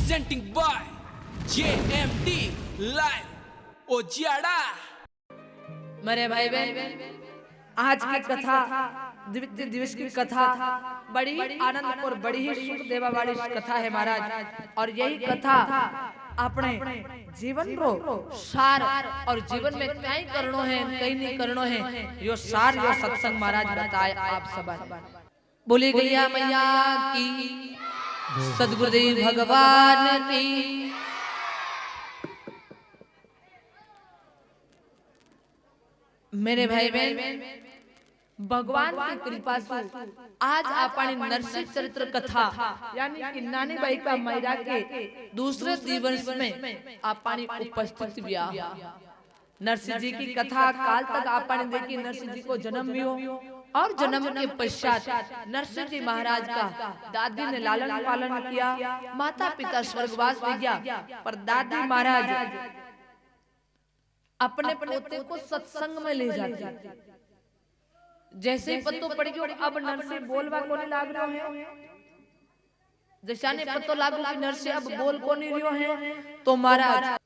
presenting by JMD Live ओजियाड़ा। मेरे भाई बहन, आज की कथा द्वितीय दिवस की कथा बड़ी ही आनंद और बड़ी ही सुख देवा वाली कथा है महाराज। और यही कथा अपने जीवन रो सार और जीवन में कई करणों है कई नहीं करणों है यो सार यो सत्संग महाराज बताए आप सब। बोले गैया मैया की, सदगुरुदेव भगवान की। मेरे भाई बहन, भगवान की कृपा से आज आपने नरसिंह चरित्र कथा यानी कि नानी बाई का मैरा के दूसरे दिवस में आपने उपस्थित भी आ। नरसिंह जी की कथा काल तक आपने देखी। नरसिंह जी को जन्म भी हो और जन्म के पश्चात नरसिंह जी महाराज का दादी ने लालन पालन किया, माता पिता स्वर्गवास भी गया, पर दादी महाराज अपने पोते को सत्संग में ले जाते। जैसे ही पत्तो पड़ गयो अब नरसिंह बोलवा को नहीं लाग रहा है, जैसा ने पत्तो लागू कि नरसिंह अब बोल को नहीं रहो है, तो महाराज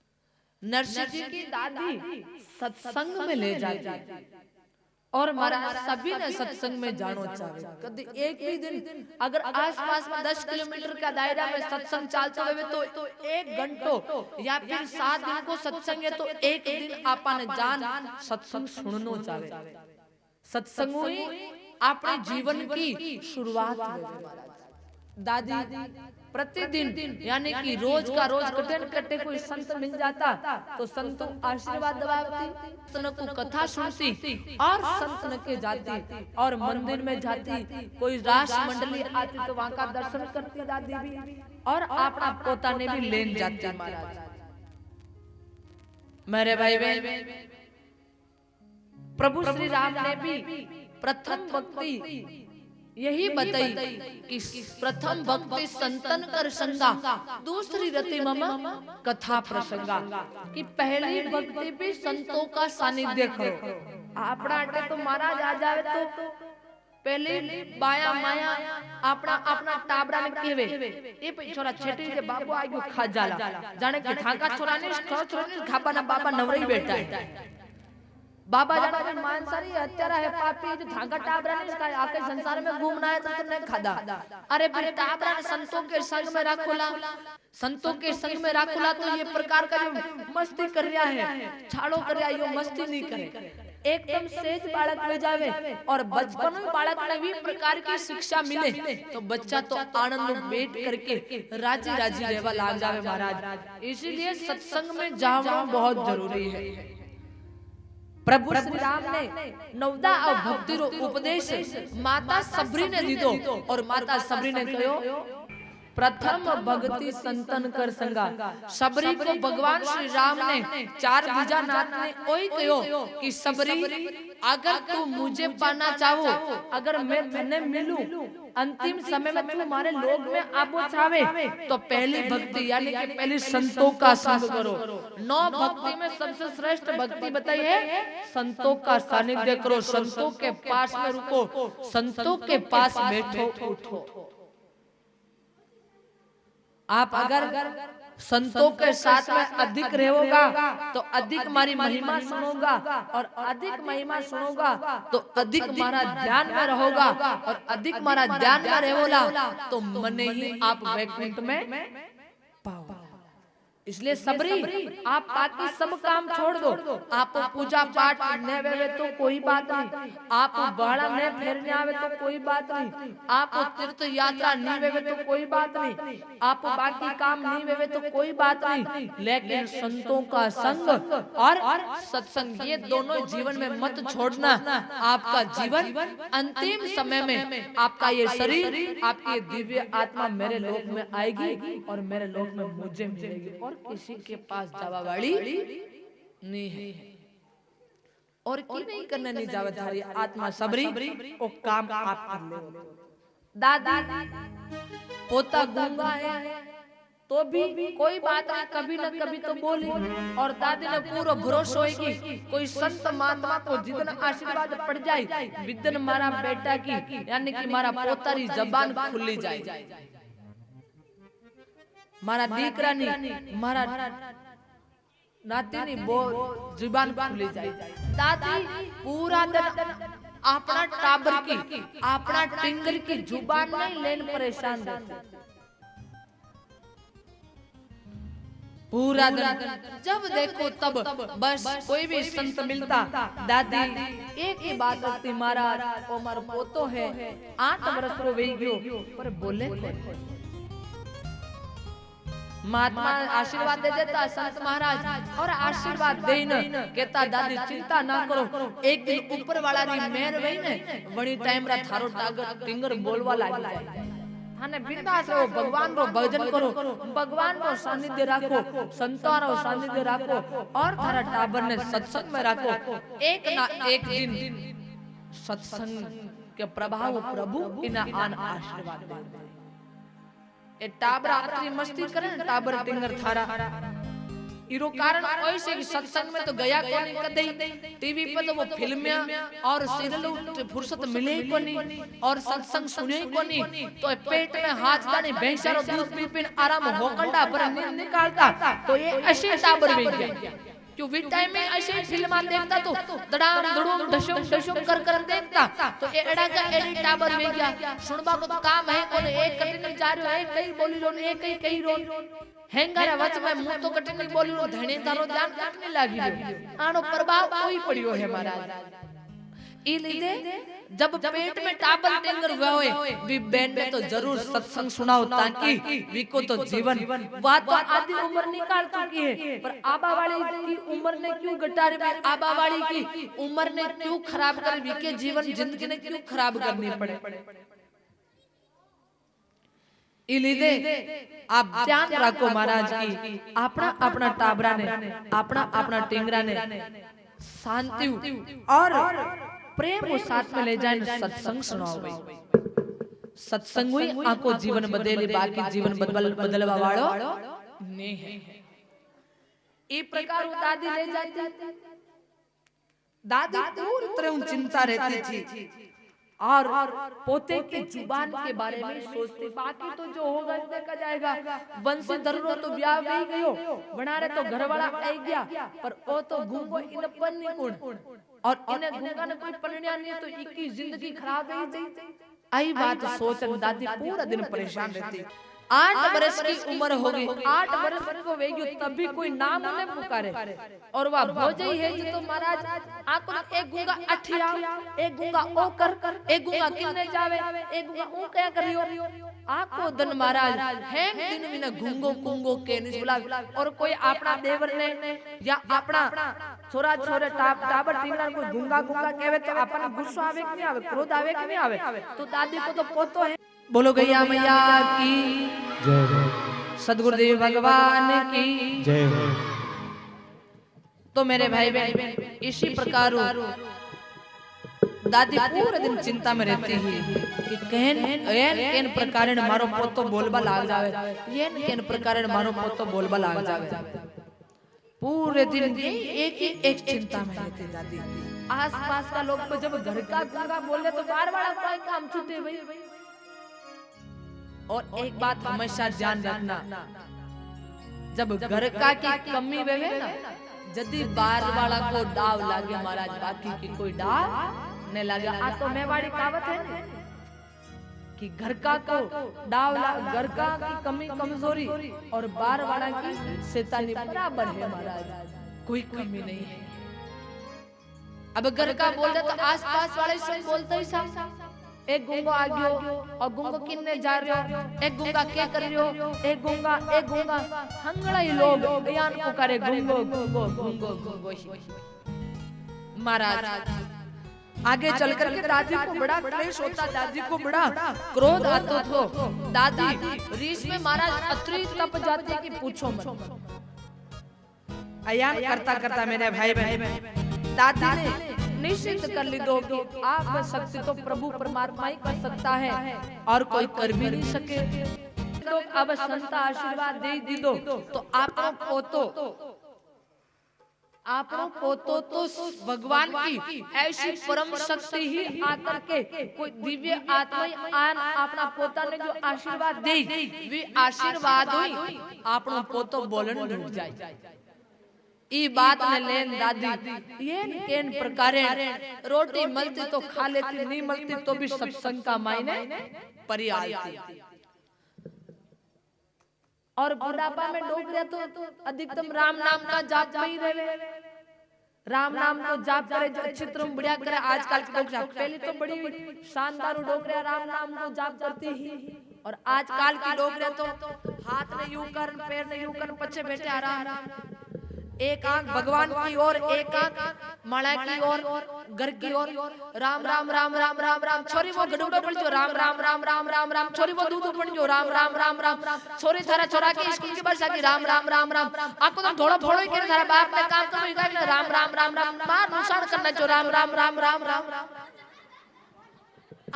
नरसिंह जी की दादी सत्संग में ले जाती। और महाराज सभी ने सत्संग में जानो चाहे। कभी एक भी दिन अगर आसपास में 10 किलोमीटर का दायरा में सत्संग चलता हुए तो 1 घंटो या फिर 7 दिन को सत्संग है तो एक दिन आपने जान सत्संग सुननो चाहे। सत्संग ही अपने जीवन की शुरुआत है। दादी प्रतिदिन यानी कि रोज का रोज कटन कटे कोई संत मिल जाता तो संत आशीर्वाद दबाती, संत को कथा सुनती और संत के जाती और मंदिर में जाती। कोई रास मंडली आती तो वहां का दर्शन करती दादी भी और अपना पोता ने भी लेन जाती महाराज। मेरे भाई बहन, प्रभु श्री राम ने भी प्रथम भक्ति यही बताई कि प्रथम भक्ति संतन कर संगा, दूसरी रति मम कथा प्रसंगा। कि पहली भक्ति भी संतों का सानिध्य करो। अपना अटे तो महाराज आ जावे तो पहले बाया माया अपना अपना टाबरा में केवे ये छोरा छेटी के बाबू आगु खा जाला जाने के थाका छोरा ने खापा ना बाबा नवरी बैठा है। बाबा जाना में मानसारी हत्यारा है पापी जो धागा टाबरा ने इसका आके संसार में घूमना है तो तुमने खादा। अरे फिर टाबरा ने संतों के संग में रखोला, संतों के संग में रखोला तो ये प्रकार का जो मस्ती कर रहा है छाड़ो कर रहा है यो मस्ती नहीं करे। एकदम सेज बालक में जावे और बचपन में बालक में भी प्रकार की शिक्षा मिले तो बच्चा तो आनंद बैठ करके राजी राजी रहवा लाग जावे महाराज। इसीलिए सत्संग में जाना बहुत जरूरी है। प्रभु श्री राम ने नवदा और भक्ति रो उपदेश माता सबरी ने दी दो और माता सबरी ने कहो प्रथम भक्ति संतन कर संगा। सबरी को भगवान श्री राम ने 4 भुजा नाथ ने ओई कहो कि सबरी अगर तू मुझे पाना चाहो, अगर मैं तने मिलूं अंतिम समय में तू हमारे लोक में आबो चाहे तो पहली भक्ति यानी कि पहली संतों का संग करो। 9 भक्ति में सबसे श्रेष्ठ भक्ति बताई है संतों का सानिध्य करो, संतों के पास में रुको, संतों के पास बैठो उठो। आप अगर संतों के साथ में अधिक रहोगा तो अधिक हमारी महिमा सुनोगा और अधिक महिमा सुनोगा तो अधिक हमारा ध्यान में रहोगा और अधिक हमारा ध्यान में रहोला तो मन ही आप वैकुंठ में पाओ। इसलिए सबरी आप बाकी सब काम छोड़ दो। आप पूजा पाठ न वेवे तो कोई बात नहीं, आप बाड़ा न फेरने आवे तो कोई बात नहीं, आप तीर्थ यात्रा नहीं वेवे तो कोई बात नहीं, आप बाकी काम नहीं वेवे तो कोई बात नहीं, लेकिन संतों का संग और सत्संग ये दोनों जीवन में मत छोड़ना। आपका जीवन अंतिम समय में आपका ये शरीर आपकी दिव्य आत्मा मेरे लोक में आएगी और मेरे लोक में मुझे मिलेगी और किसी के पास जावा वाली नहीं है और की नहीं करना नहीं जावा धारी आत्मा सबरी वो काम आप कर ले। दादी पोता गूंगा है तो भी कोई बात नहीं, कभी न कभी तो बोली और दादी ने पूरा भरोसा होगी कोई संत महात्मा को जितना आशीर्वाद पड़ जाए विदन मारा बेटा की यानी कि मारा पोतारी जबान खुली जाए। મારા દીકરાની મારા નાતીની બો जुबान खुली जाए। दादी पूरा दिन अपना टाबर की अपना टिंगर की जुबान नहीं लेन परेशान रहते। पूरा दिन जब देखो तब बस कोई भी संत मिलता दादी एक ही बात करती, महाराज उमर पोतो है 8 वर्ष रो वे गयो पर बोले महात्मा आशीर्वाद दे देता संत महाराज और आशीर्वाद देने कहता दादी चिंता ना करो, एक दिन ऊपर वाला री मेहर वही ने वणी टाइम रा थारो टागर टिंगर बोलवा लागी जाए। थाने बिंदास रहो, भगवान रो भजन करो, भगवान रो सानिध्य राखो, संतों रो सानिध्य राखो और थारा टाबर ने सत्संग में राखो। एक ना एक दिन सत्संग के प्रभाव प्रभु इना आन आशीर्वाद दे। ए टाबर आतरी मस्ती करे न टाबर टिंगर थारा इरो कारण ऐसे कि सत्संग में तो गया कोनी कदई, टीवी पे तो वो फिल्में और सीरियल फुर्सत मिले ही कोनी और सत्संग सुने ही कोनी, तो पेट में हाथ डाले भैंसारो दूध पी पी आराम होकंडा पर नींद निकालता। तो ये ऐसे टाबर भी गया क्यों वी टाइम में ऐसे फिल्म देखता तो दड़ाम दड़ूम डशुम डशुम कर कर देखता। तो ये एड़ा का एडी टाबर वे गया सुनबा को तो काम है कोने एक कटिंग जा रहो है कई बोली रो एक कई कई रो हेंगारा वच में मुंह तो कटिंग बोली रो धणे तारो ध्यान काटने लागी आनो प्रभाव कोई पड़ियो है महाराज। ई लीधे जब पेट में टाबर टेंगर हुआ होए वी बैन में तो जरूर सत्संग सुनाओ ताकि वी को तो जीवन वा तो आधी उम्र निकाल चुकी है, पर आबा वाली की उम्र ने क्यों घटारी में आबा वाली की उम्र ने क्यों खराब कर वी के जीवन जिंदगी ने क्यों खराब करनी पड़े। इलीदे आप ध्यान रखो महाराज की अपना अपना टाबरा ने अपना अपना टिंगरा ने शांति और प्रेम को साथ में ले जाए सत्संग सुनाओ भाई। सत्संग हुई आको जीवन बदली बाकी जीवन बदलवा वालो नहीं है। ये प्रकार दादी ले जाती दादी पूरी तरह चिंता रहती थी और पोते की जुबान के बारे में सोचते, बाकी तो जो होगा देखा जाएगा। वंशी दररो तो ब्याह भी गयो बना रहे तो घर वाला आई गया, पर वो तो गूंगो इन पन्नी गुण और इन्हें गूंगा ने कोई पन्निया नहीं तो इनकी जिंदगी खराब ही जाई। आई बात सोचन दादी पूरा दिन परेशान रहती। 8 वर्ष की उम्र हो गई, 8 वर्ष को वेगी तब भी कोई नाम उन्हें पुकारे और वह भोजई है जी तो महाराज आको एक गुंगा अठिया एक गुंगा ओ कर एक गुंगा किन्ने जावे एक गुंगा ऊ क्या करियो आको दिन महाराज है दिन बिना गुंगो कुंगो के नहीं बुला और कोई अपना देवर ने या अपना छोरा छोरे टाबर टीमना कोई गुंगा गुंगा कहवे तो अपन गुस्सा आवे कि नहीं आवे, क्रोध आवे कि नहीं आवे। तो दादी को तो पोतो है। बोलो गैया मैया की जय, सदगुरुदेव भगवान की जय। तो मेरे भाई बहन इसी प्रकार दादी पूरे दिन चिंता में रहती है कि केन प्रकार मारो पोतो बोलबा लाग जावे, केन प्रकार मारो पोतो बोलबा लाग जावे। पूरे दिन एक चिंता में रहती दादी। आसपास का लोग तो जब घर का गुंगा बोले तो बार बार कोई काम छूटे भाई। और एक बात हमेशा ध्यान रखना, जब घर का की कमी वेवे ना यदि बार वाला को डाव लागे महाराज बाकी की कोई डाव नहीं लागे। आ तो मेवाड़ी कहावत है ना कि घर का को डाव घर का की कमी कमजोरी और बार वाला की शैतानी बराबर है महाराज, कोई कमी नहीं है। अब घर का बोल रहे तो आसपास वाले सब बोलते ही सब एक गुंगो आ गयो और गुंगो किन्ने जा रहे हो, एक गुंगा क्या कर रहे हो, एक गुंगा हंगड़ा ही लोग बयान को करे गुंगो गुंगो गुंगो गुंगो। महाराज आगे चल करके दादी को बड़ा क्लेश होता, दादी को बड़ा क्रोध आता था। दादी रीस में महाराज अतरी तप जाती कि पूछो मत। अयान करता करता मेरे भाई बहन दादी ने निश्चित कर ली दो कि आप शक्ति तो प्रभु परमात्मा ही कर सकता है और कोई कर भी नहीं सके। तो अब संत आशीर्वाद दे दी दो तो आप पोतो आपनो पोतो तो भगवान की ऐसी परम शक्ति ही आकर के कोई दिव्य आत्मा आन अपना पोता ने जो आशीर्वाद दे वे आशीर्वाद हुई आपनो पोतो बोलन ढूंढ जाए। ई बात ने लेन दादी ये केन प्रकारे रोटी मलती तो खा लेती, नहीं मलती तो भी सत्संग का मायने परियाल थी। और बुढ़ापा में डोगरिया तो अधिकतम राम नाम का जाप में ही रहे, राम नाम को जाप करे जो चित्र बढ़िया करे। आजकल के लोग पहले तो बड़ी शानदार डोगरिया राम नाम को जाप करती ही, और आजकल की डोगरिया तो हाथ में यूं कर पैर में यूं कर पीछे बैठे आराम, एक आंख भगवान की ओर, एक आंख माला की ओर, घर की ओर। राम राम राम राम राम राम छोरी वो गडुडो पड़ जो राम राम राम राम राम राम छोरी वो दूध पड़ जो राम राम राम राम छोरी थारा छोरा के स्कूल की बरसा की राम राम राम राम आपको तो थोड़ा फोड़ो के थारा बाप ने काम करो इका राम राम राम राम मार नुकसान करना जो राम राम राम राम राम।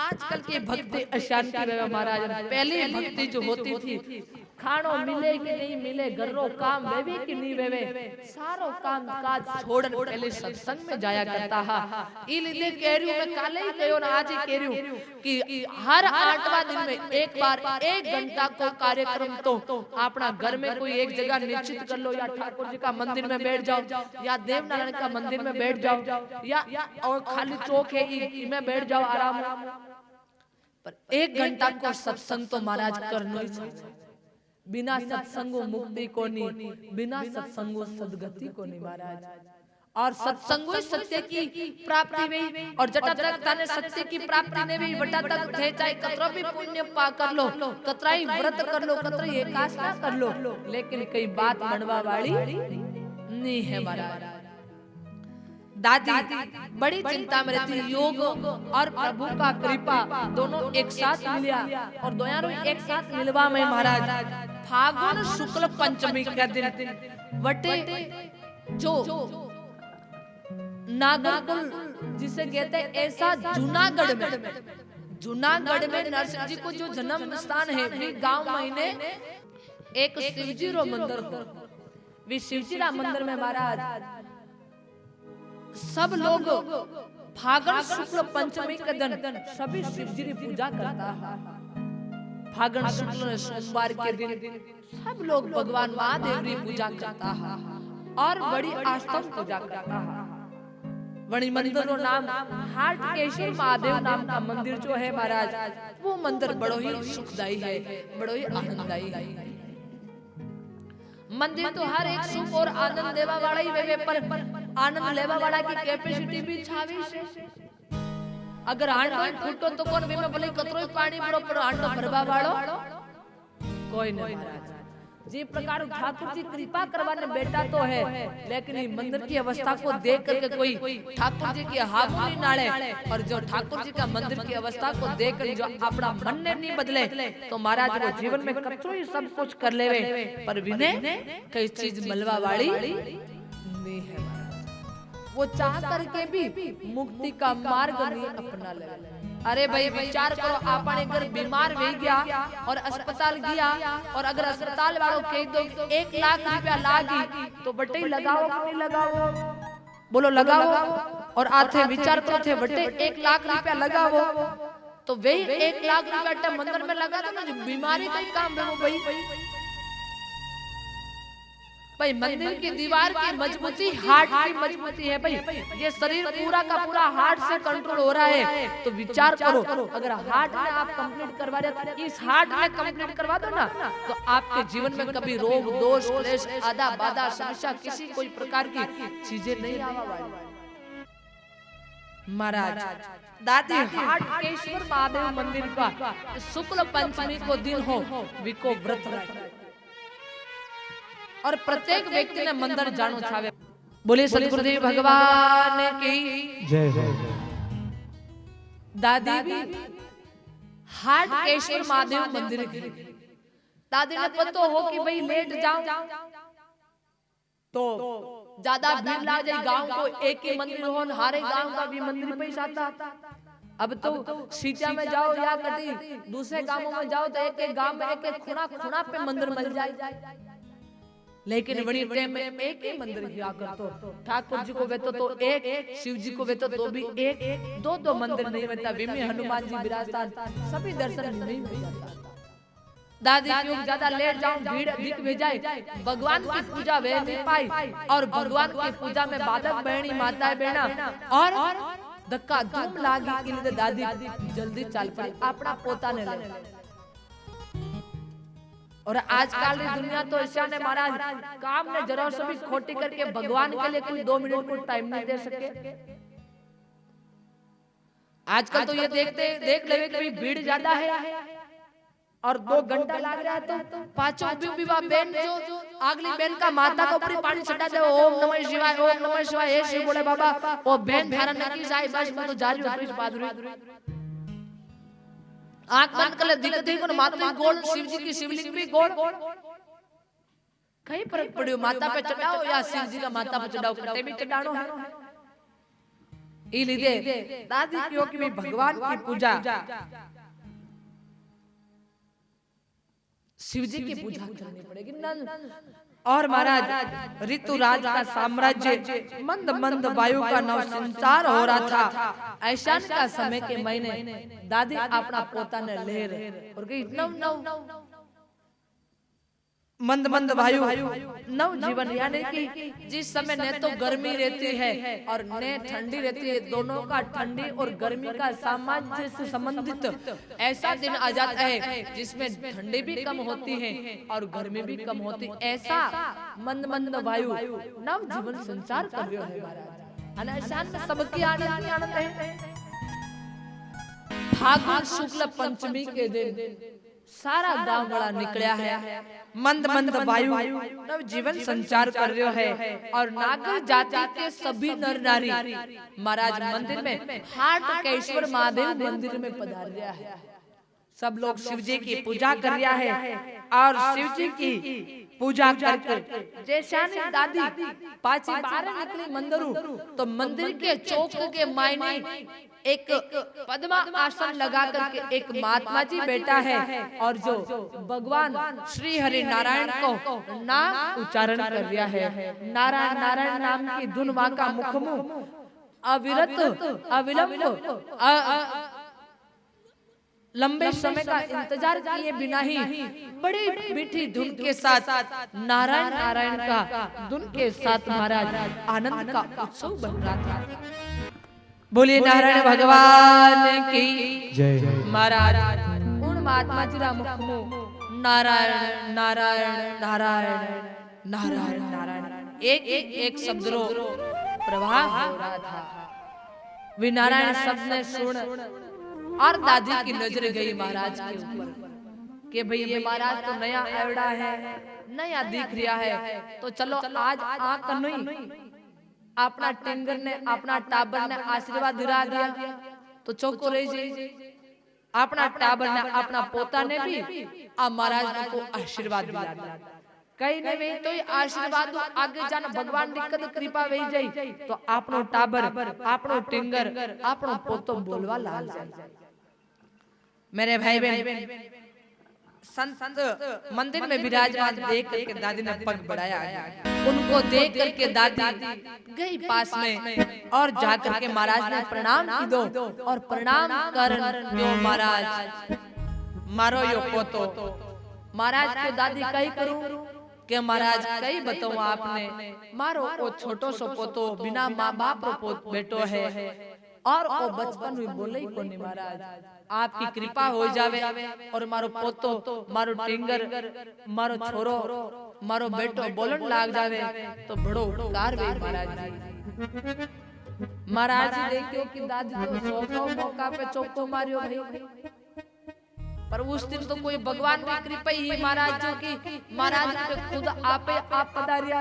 आजकल की भक्ति अशांति में महाराज, पहले भक्ति जो होती थी खानो मिले कि नहीं मिले, घरों काम वेवे कि नहीं वेवे, सारो काम काज छोड़ पहले सत्संग में जाया करता है। इलिए कह रही हूं मैं, काले ही कहो ना आज ही कह रही हूं कि हर 8वां दिन में एक बार 1 घंटा को कार्यक्रम तो अपना घर में कोई एक जगह निश्चित कर लो, या ठाकुर जी का मंदिर में बैठ जाओ, या देवनारायण का मंदिर में बैठ जाओ, या और खाली चौक है इसमें बैठ जाओ आराम। पर 1 घंटा को सत्संग तो महाराज करना ही चाहिए। बिना सत्संगो मुक्ति को नहीं, बिना सत्संगो सदगति को नहीं महाराज। और सत्संगो सत्य की प्राप्ति में, और जटा तक ने सत्य की प्राप्ति ने भी वटा तक थे, चाहे कतरा भी पुण्य पा कर लो, कतरा ही व्रत कर लो, कतरा ही एकादशी कर लो, लेकिन कई बात मनवा वाली नहीं है महाराज। दादी बड़ी चिंता में रहती, योग और प्रभु का कृपा दोनों एक साथ मिलिया, और दोनों एक साथ मिलवा में महाराज फागुन शुक्ल पंचमी के दिन वटे जो नागरकुल जिसे कहते हैं, ऐसा जूनागढ़ में नरसिंह जी को जो जन्म स्थान है, वे गांव महीने एक शिवजी रो मंदिर हो, वे शिवजी रा मंदिर में महाराज सब लोग फागुन शुक्ल पंचमी के दिन सभी शिवजी की पूजा करता है। फागुन शुक्ल सोमवार के दिन सब लोग भगवान महादेव की पूजा करता है, और बड़ी आस्था पूजा करता है। वणी मंदिर का नाम हाटकेश्वर महादेव नाम का मंदिर जो है महाराज, वो मंदिर बड़ो ही सुखदायी है, बड़ो ही आनंददायी है। मंदिर तो हर एक सुख और आनंद देवा वाला ही वे, पर आनंद लेवा वाला की कैपेसिटी भी छावी से। अगर हांडो फूटो तो कौन वे में भले कतरो पानी पड़ो, पर हांडो भरवा वालो कोई नहीं महाराज। जी प्रकार ठाकुर जी कृपा करवाने बेटा तो है, लेकिन मंदिर की अवस्था को देख करके कोई ठाकुर जी की हाबू नहीं नाले, और जो ठाकुर जी का मंदिर की अवस्था को देख कर जो अपना मन ने नहीं बदले, तो महाराज वो जीवन में कतरो ही सब कुछ कर लेवे, पर विनय कई चीज मलवा वाली नहीं है। वो चाह करके भी मुक्ति का मार्ग नहीं अपना ले। अरे भाई विचार करो, आपने अगर बीमार हो गया और अस्पताल गया, और अगर अस्पताल वालों कह दो 1 लाख रुपया लागी, तो बटे लगाओ कि नहीं लगाओ, बोलो लगाओ। और आते विचार करो थे बटे 1 लाख रुपया लगाओ, तो वही 1 लाख रुपया मंदिर में लगा दो ना, बीमारी का ही काम है वो भाई। मंदिर की दीवार की मजबूती हार्ट की मजबूती है भाई। ये शरीर पूरा का पूरा हार्ट से कंट्रोल हो रहा है, तो विचार करो अगर हार्ट में आप कंप्लीट करवा रहे, तो इस हार्ट में कंप्लीट करवा दो ना, तो आपके जीवन में कभी रोग दोष क्लेश आधा बाधा समस्या किसी कोई प्रकार की चीजें नहीं आवा वाली। महाराज दादी हाटकेश्वर महादेव मंदिर का शुक्ल पंचमी को दिन हो, विको व्रत रखे, और प्रत्येक व्यक्ति ने मंदिर जानो छावे। बोले सतगुरुदेव भगवान की जय हो। दादी भी हाटकेश्वर महादेव मंदिर की, दादी ने पता हो कि भाई लेट जाऊं तो ज्यादा भीड़ लग जाए, गांव को एक ही मंदिर हो, हरे गांव का भी मंदिर पैसा आता। अब तो सीटा में जाओ या कटी दूसरे गांवों में जाओ, तो एक एक गांव में एक एक खुना खुना पे मंदिर मिल जाए। लेकिन वही टाइम में एक ही मंदिर किया करतो। ठाकुर जी को वेतो तो एक, शिव जी को वेतो तो भी एक, दो दो मंदिर नहीं वेता। विमी हनुमान जी विराजमान, सभी दर्शन नहीं हो जाता। दादी क्यों ज्यादा लेट जाऊं, भीड़ अधिक हो जाए, भगवान की पूजा वे नहीं पाई। और भगवान की पूजा में बालक बहनी माता बहना और धक्का धूम लागी के लिए दादी जल्दी चल पड़ी अपना पोता ने ले। और आजकल की दुनिया तो ऐसा ने महाराज काम ने जरा से भी खोटी करके भगवान के लिए कोई 2 मिनट को टाइम नहीं दे सके। आजकल तो ये देख ले कि भीड़ ज्यादा है और 2 घंटा लग रहा है। तो पांचों विवाह बहन जो अगली बहन का माता को ऊपर पानी छटा दे, ओम नमः शिवाय, ओम नमः शिवाय, हे शिव बोले बाबा। वो बहन धारण नहीं जाए, बस मैं तो जा रही हूं इस बहादुरी। आंख बंद कर ले, देखो माता गोल, शिव जी की शिवलिंग भी गोल। कहीं फर्क पड़ियो, माता पे चढ़ाओ या शिव जी का माता पे चढ़ाओ, कटे भी चढ़ानो है। ई लीजिए दादी क्योंकि भी भगवान की पूजा, शिव जी की पूजा करनी पड़ेगी। और महाराज ऋतुराज का साम्राज्य मंद मंद वायु का नव संचार हो रहा था। ऐसा का समय के महीने दादी अपना पोता ने ले रहे और इतना मंद मंद वायु नव जीवन, यानी कि जिस समय न तो गर्मी रहती है और न ठंडी रहती है, दोनों का ठंडी और गर्मी का सामंजस्य से संबंधित ऐसा दिन आ जाता है जिसमें ठंडी भी कम होती है और गर्मी भी कम होती है। ऐसा मंद मंद वायु नव जीवन संचार कर रहे हैं महाराज। अनशान में सबकी आनंद है। फागुन शुक्ल पंचमी के दिन सारा गांव बड़ा निकला है, मंद मंद वायु नव जीवन संचार कर रहे है। और नागर जाति के सभी नर नारी महाराज मंदिर में हाटकेश्वर महादेव मंदिर में पधार रहा है। सब लोग शिव जी की पूजा कर रहा है और शिव जी की पूजा करके जैसा दादी पाची बार निकली मंदिरू तो मंदिर के चौक के मायने एक पद्मा आसन लगा करके एक महात्मा जी बैठा है और जो भगवान श्री हरि नारायण को नाम उच्चारण कर रहा है। नारायण नारायण नाम की धुन मां का मुखमु अविरत अविलंब लंबे समय का इंतजार किए बिना ही बड़ी मीठी धुन के साथ नारायण नारायण का धुन के साथ महाराज आनंद का उत्सव बन रहा था। बोलिए नारायण भगवान की जय। महाराज उन महात्मा जी का मुखमु नारायण नारायण नारायण नारायण नारायण एक शब्द रो प्रवाह हो रहा था। वे नारायण शब्द ने सुन और दादी की नजर गई महाराज के ऊपर कि भाई ये महाराज तो नया एवड़ा है, नया दिख रहा है, तो चलो आज आंख नहीं अपना टिंगर ने अपना टाबर ने आशीर्वाद दिला दिया तो चौको रह जाए। अपना टाबर ने अपना पोता ने भी अब महाराज को आशीर्वाद दिला दिया। कहीं ने वे तो आशीर्वाद आगे जान भगवान दिक्कत कृपा वही जाई तो आपनो टाबर आपनो टिंगर आपनो पोतो बोलवा लाल जाए। मेरे भाई बहन संत मंदिर में विराजमान देख करके दादी ने पग बढ़ाया। उनको देख करके दादी गई पास में और जाकर के महाराज ने प्रणाम की दो और प्रणाम कर यो महाराज मारो यो पोतो। महाराज को दादी कही करूं कि महाराज कई बताऊं आपने मारो वो छोटो सो पोतो बिना माँ बाप रो बेटो है और वो बचपन में बोले ही कोनी। महाराज आपकी कृपा हो जावे और मारो पोतो मारो टिंगर मारो छोरो मारो बेटो बोलन लाग जावे तो बड़ो उपकार वे महाराज जी। महाराज जी देखियो कि दादी तो 100 मौका पे चौको मारियो भाई, पर उस दिन तो कोई भगवान की कृपा ही महाराज जो की महाराज पे खुद आपे आप पधारिया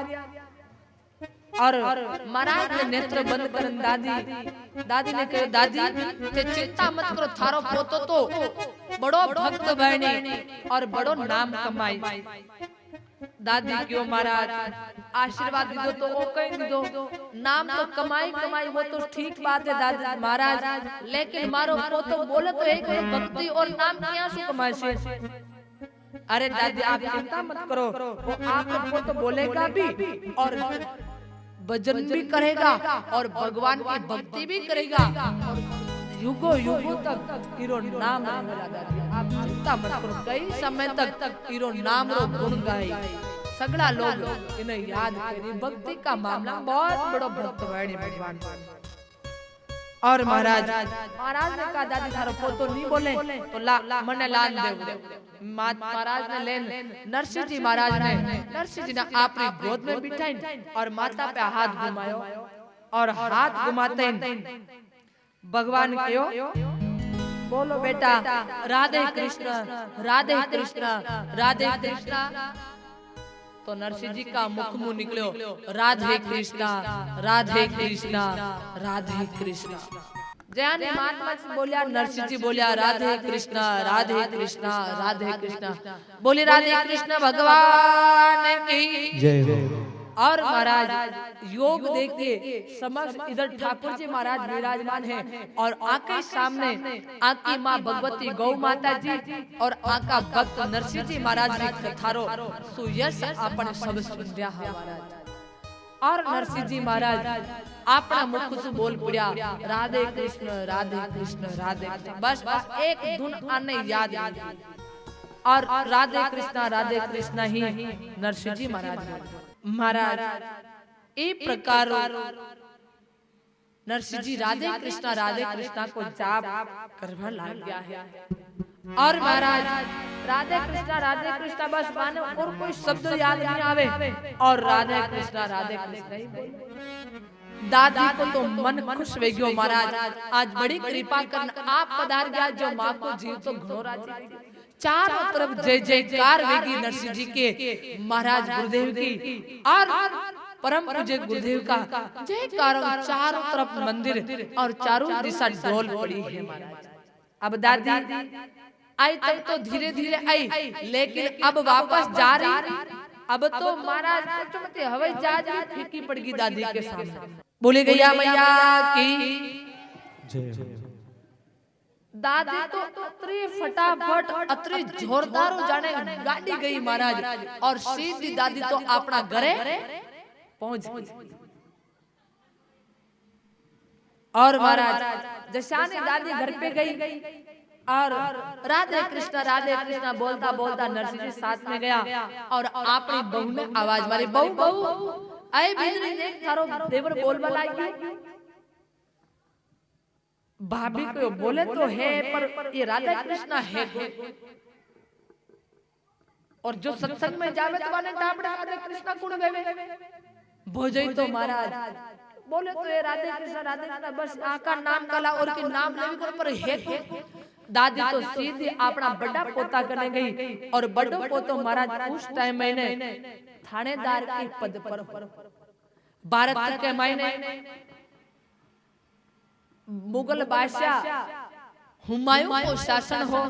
और महाराज ने नेत्र बंद कर दादी ने कहा दादी ते चिंता मत करो, थारो पोतो तो बड़ो भक्त बहनी और बड़ो नाम कमाई। दादी क्यों महाराज आशीर्वाद दो तो वो कहीं दो नाम तो कमाई कमाई वो तो ठीक बात है दादी महाराज, लेकिन मारो पोतो बोले तो एक भक्ति और नाम क्या से कमाए से अरे दादी आप चिंता मत करो, वो आपको तो बोलेगा भी और भजन भी करेगा और भगवान की भक्ति भी करेगा और युगो युगो तक इरो नाम रहेगा दादी। आप चिंता मत करो, कई समय तक इरो नाम रो गुण गाए सगड़ा लोग इन्हें याद करी। भक्ति का मामला बहुत बड़ो भक्त वाणी भगवान। और महाराज ने कहा दादी थारो पोतो नहीं बोले तो ला मने लान दे। महाराज ने लेन नरसिंह जी महाराज ने अपनी गोद में बिठाई और माता पे हाथ घुमायो और हाथ घुमाते भगवान कहो बोलो बेटा राधे कृष्ण राधे कृष्ण राधे कृष्ण। तो नरसिंह जी का मुख मुंह निकलो राधे कृष्णा राधे कृष्णा राधे कृष्णा। जयानी महात्मा जी बोलिया, नरसिंह जी बोलिया राधे कृष्णा राधे कृष्णा राधे कृष्णा। बोले राधे कृष्ण भगवान की जय हो। और महाराज योग देखिए समक्ष इधर ठाकुर जी महाराज विराजमान हैं और आके सामने आकी माँ भगवती गौ माता जी और आका भक्त नरसिंह जी महाराज जी कथारो सुयश अपन सब सुन रहा महाराज। और नरसिंह जी महाराज अपना मुख से बोल पड़ा राधे कृष्ण राधे कृष्ण राधे कृष्ण। बस एक धुन आने याद और राधे कृष्ण ही नरसिंह जी महाराज ए प्रकार नरसिंह जी राधे कृष्णा को जाप करवा लग गया है। और महाराज राधे कृष्णा बस माने और कोई शब्द याद नहीं आवे और राधे कृष्णा ही बोले। दादी को तो मन खुश हो गयो महाराज, आज बड़ी कृपा करना आप पधार गया जो माँ को जीव तो घणो राजी। चारों तरफ जय जयकार वेगी नरसिंह जी के महाराज गुरुदेव की और परम पूज्य गुरुदेव का जयकार। चारों तरफ मंदिर और चारों दिशा डोल पड़ी है महाराज। अब दादी आई तब तो धीरे धीरे आई लेकिन अब वापस जा रही। अब तो महाराज चुमते हवाई जहाज फीकी पड़ गई दादी के सामने। बोले गैया मैया की दादी तो अतरी फटाफट अतरी जोरदार हो जाने गाड़ी गई महाराज और सीधी दादी तो अपना घरे पहुंच गई। और महाराज जशानी दादी घर पे गई और राधे कृष्णा बोलता बोलता नरसिंह जी साथ में गया और अपनी बहू ने आवाज मारी, बहू आए बिजली देख थारो देवर बोल बलाई। भाभी को बोले तो है पर ये राधा कृष्णा है और जो सत्संग में जावे तो माने डाबड़े राधा कृष्णा गुण गावे भोजई। तो महाराज बोले तो ये राधे कृष्णा बस आका नाम काला और के नाम नहीं कर पर है को। दादी तो सीधी अपना बड़ा पोता करने गई और बड़ो पोतो महाराज उस टाइम में थानेदार के पद पर भारत के मायने मुगल बादशाह हुमायूं को शासन हो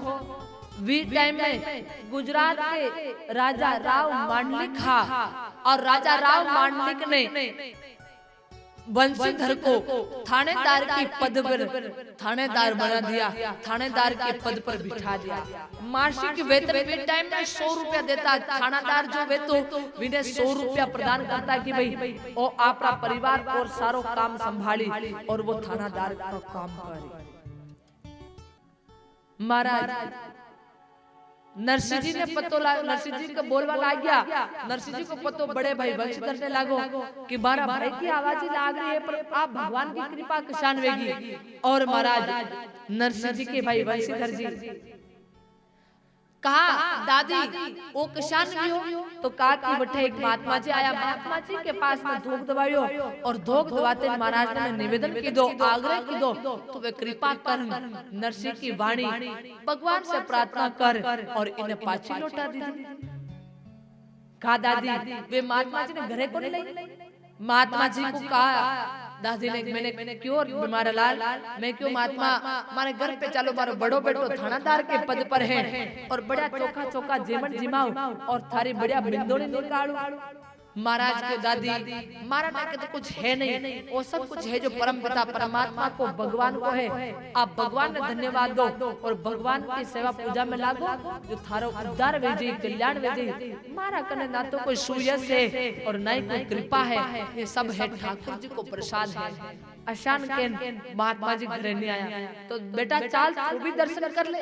वी टाइम में गुजरात के राजा राव मांडलिक और राजा राव मांडलिक ने बंशीधर को थानेदार की पद पर थानेदार बना दिया, थानेदार के पद पर बिठा दिया। मासिक वेतन वे टाइम में 100 रुपया देता थानेदार जो वेतन विने 100 रुपया प्रदान करता कि भाई वो आपका परिवार और सारो काम संभाली और वो थानेदार का काम करे। महाराज नरसिंह जी ने पतो नरसिंह जी को बोलवा लाग गया। नरसिंह जी को पतो बड़े भाई बंशीधर ने लागो कि बारा भाई की आवाज ही लाग रही है पर आप भगवान की कृपा किसान वेगी। और महाराज नरसिंह जी के भाई बंशीधर जी कहा दादी वो किसान भी हो तो कहा कि बठे एक महात्मा जी आया, महात्मा जी के पास में धोख दवायो और धोख दवाते महाराज ने निवेदन की दो आग्रह की दो तो वे कृपा कर नरसिंह की वाणी भगवान से प्रार्थना कर और इन्हें पाछी लौटा दी। कहा दादी वे महात्मा जी ने घरे को नहीं लाई। महात्मा जी को कहा दादी ने मैंने क्यों बीमार लाल मैं क्यों महात्मा हमारे घर पे चलो मारो बड़ो बेटो थानादार के पद पर है और बड़ा चोखा चोखा जेमन जिमाओ और थारी बढ़िया बिंदोड़ी निकालू। महाराज के दादी महाराज के तो कुछ है नहीं, वो सब कुछ है जो परम पिता परमात्मा को भगवान को है। आप भगवान ने धन्यवाद दो और भगवान की सेवा पूजा में लागो, जो थारो उद्धार वेजी कल्याण वेजी। मारा कने ना तो कोई सुयस है और ना ही कोई कृपा है, ये सब है ठाकुर जी को प्रसाद है। अशान के महात्मा जी घर नहीं आया तो बेटा चाल तू भी दर्शन कर ले।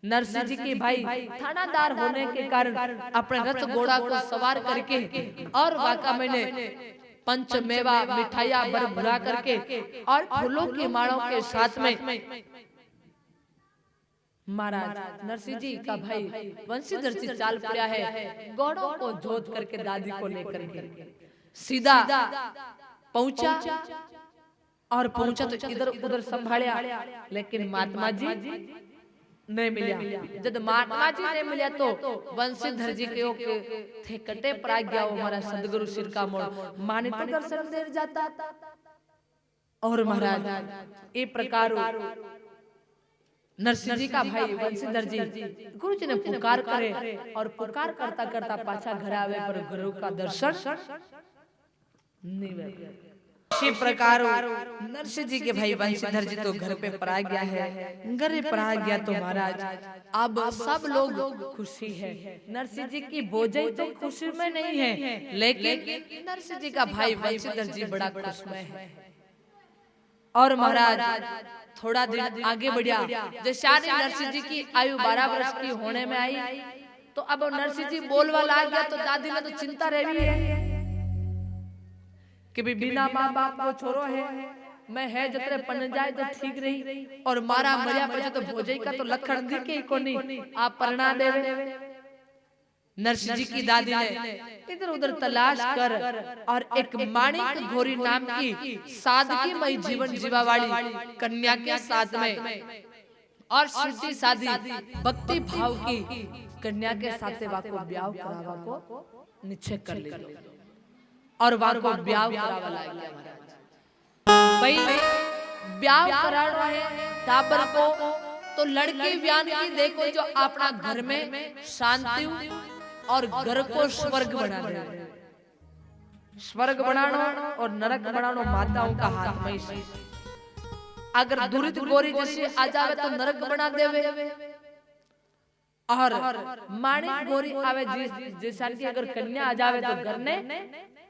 नरसिंह जी के भाई थानादार होने के कारण अपने रथ घोड़ा को सवार करके और वाका मैंने पंच मेवा मिठाइयां भर भुरा करके और फूलों की मालों के साथ में महाराज नरसिंह जी का भाई वंशीधर जी चाल पड़ा है, घोड़ों को जोत करके दादी को लेकर के सीधा पहुंचा और पहुंचा तो इधर उधर संभालिया, लेकिन महात्मा जी नहीं मिला। जब महात्मा जी नहीं मिला तो वंशीधर जी के थे कटे पड़ा गया वो हमारा सदगुरु सिर का मोड़ माने तो दर्शन दे जाता। और महाराज ये प्रकार नरसिंह जी का भाई वंशीधर जी गुरु जी ने पुकार करे और पुकार करता करता पाछा घर आवे पर गुरु का दर्शन नहीं हुआ। इसी प्रकार नरसिंह जी के भाई वंशीधर जी तो घर पे परा गया है। घर पर आ गया तो महाराज अब सब लोग खुशी है। नरसिंह जी की भोजई तो खुशी में नहीं है, लेकिन नरसिंह जी का भाई वंशीधर जी बड़ा खुश में है। और महाराज थोड़ा दिन आगे बढ़ा, जैसे नरसिंह जी की आयु 12 वर्ष की होने में आई तो अब नरसिंह जी बोलवा ला गया तो दादी ने तो चिंता रही है कि बिना माँ बाप को छोरो है, मैं है जतरे पन जाए तो ठीक रही और मारा मरिया पे तो भोजई का तो लखन दिखे ही कोनी, आप परना देवे। नरसिंह जी की दादी ने इधर उधर तलाश कर और एक माणिक घोरी नाम की सादगीमय जीवन जीवा वाली कन्या के साथ में और सीधी सादी भक्ति भाव की कन्या के साथ वाको ब्याह करावा को निश्चय कर लिया और वहां को ब्याह करावा लग गया। भाई ब्याह कराना है टाबर को तो लड़की ब्याह की देखो जो अपना घर में शांति और घर को स्वर्ग बना दे। स्वर्ग बनाना और नरक बनाना माताओं का हाथ में ही। अगर दुरित गोरी जैसे आ जावे तो नरक बना देवे और माणिक गोरी आवे जैसा की अगर कन्या आ जावे तो घर ने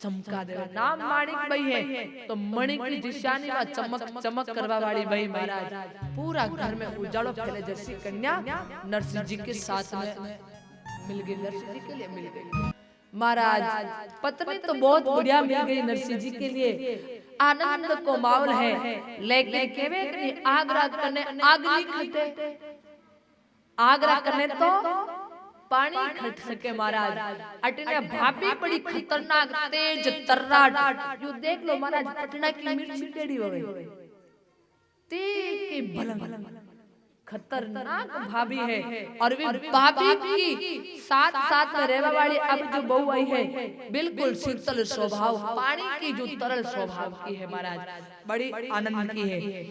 चमका दे। नाम माणिक भाई है तो मणि की निशानी व चमक चमक करवा वाली भाई महाराज पूरा घर में उजालो फैले जैसी कन्या नरसिंह जी के साथ में मिल गई। नरसिंह जी के लिए मिल गई। महाराज पत्नी तो बहुत बढ़िया मिल गई नरसिंह जी के लिए, आनंद को माहौल है, लेकिन केवे की आगरा करने आग नहीं खटे। आगरा करने तो पानी खट सके महाराज। अटने भाभी बड़ी खतरनाक तेज तर्राट यू देख लो महाराज पटना की मिर्ची केड़ी होवे तेज की भलन खतरनाक भाभी है और वे भाभी की साथ साथ में रहने वाली अब जो बहू आई है बिल्कुल शीतल स्वभाव पानी की जो तरल स्वभाव की है महाराज, बड़ी आनंद की है।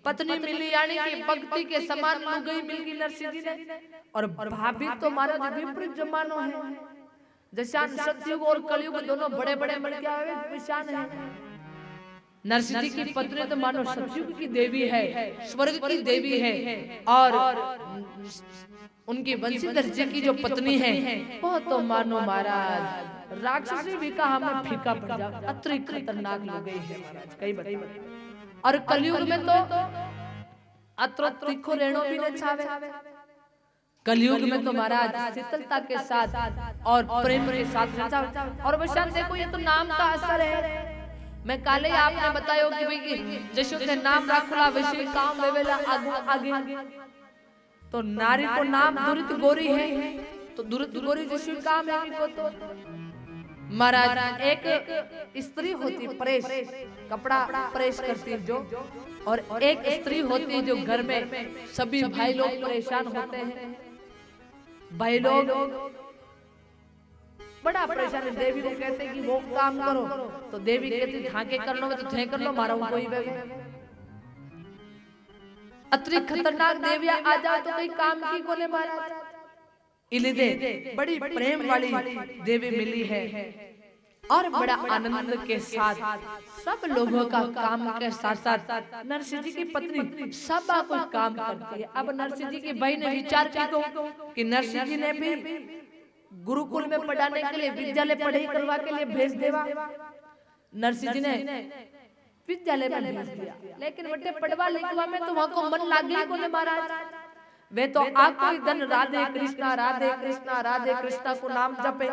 पत्नी मिली यानी कि भक्ति के समान लुगाई मिल गई नरसिंह जी ने। और भाभी तो महाराज विपरीत जमानो है, जैसे सतयुग और कलयुग दोनों बड़े बड़े मिल के आवे निशान है। नरसिंह जी की पत्नी तो मानो सतयुग की देवी है, स्वर्ग की देवी है और उनकी वंशीधर जी की जो पत्नी है वो तो मानो महाराज राक्षसी भी का हमें फीका पड़ जाए, अतरी खतरनाक हो गई है महाराज कई बताई। और कलयुग में तो अत्र तीखो रेणो भी न छावे। कलयुग में तो महाराज शीतलता के साथ और प्रेम के साथ। और वैशाल देखो ये तो नाम का असर है। मैं काले आपने बताया कि भाई जैसे के नाम राखला वैसे काम वेवेला आगे आगे तो नारी को नाम दुरित गोरी है तो दुरित गोरी जैसे काम है को तो महाराज एक स्त्री होती प्रेस कपड़ा प्रेस करती जो, और एक स्त्री होती जो घर में सभी भाई लोग परेशान होते हैं। भाई लोग बड़ा परेशान है, देवी को कहते कि वो काम करो तो देवी कहती धाके कर लो तो थे कर लो मारो कोई अतरी खतरनाक देविया आ जाए तो कोई काम की कोने मारा। इलिदे बड़ी प्रेम वाली देवी मिली है और बड़ा आनंद के साथ सब लोगों का काम के साथ साथ नरसिंह जी की पत्नी सब कोई काम करती है। अब नरसिंह जी की भाई ने विचार किया कि नरसिंह जी ने भी गुरुकुल में पढ़ाने के लिए, विद्यालय पढ़ाई करवा के लिए भेज देवा। नरसिंह जी ने विद्यालय में भेज दिया, लेकिन बटे पढ़वा लिखवा में तो वहां को मन लागे को महाराज। वे तो आपको धन राधे कृष्णा राधे कृष्णा राधे कृष्णा को नाम जपे।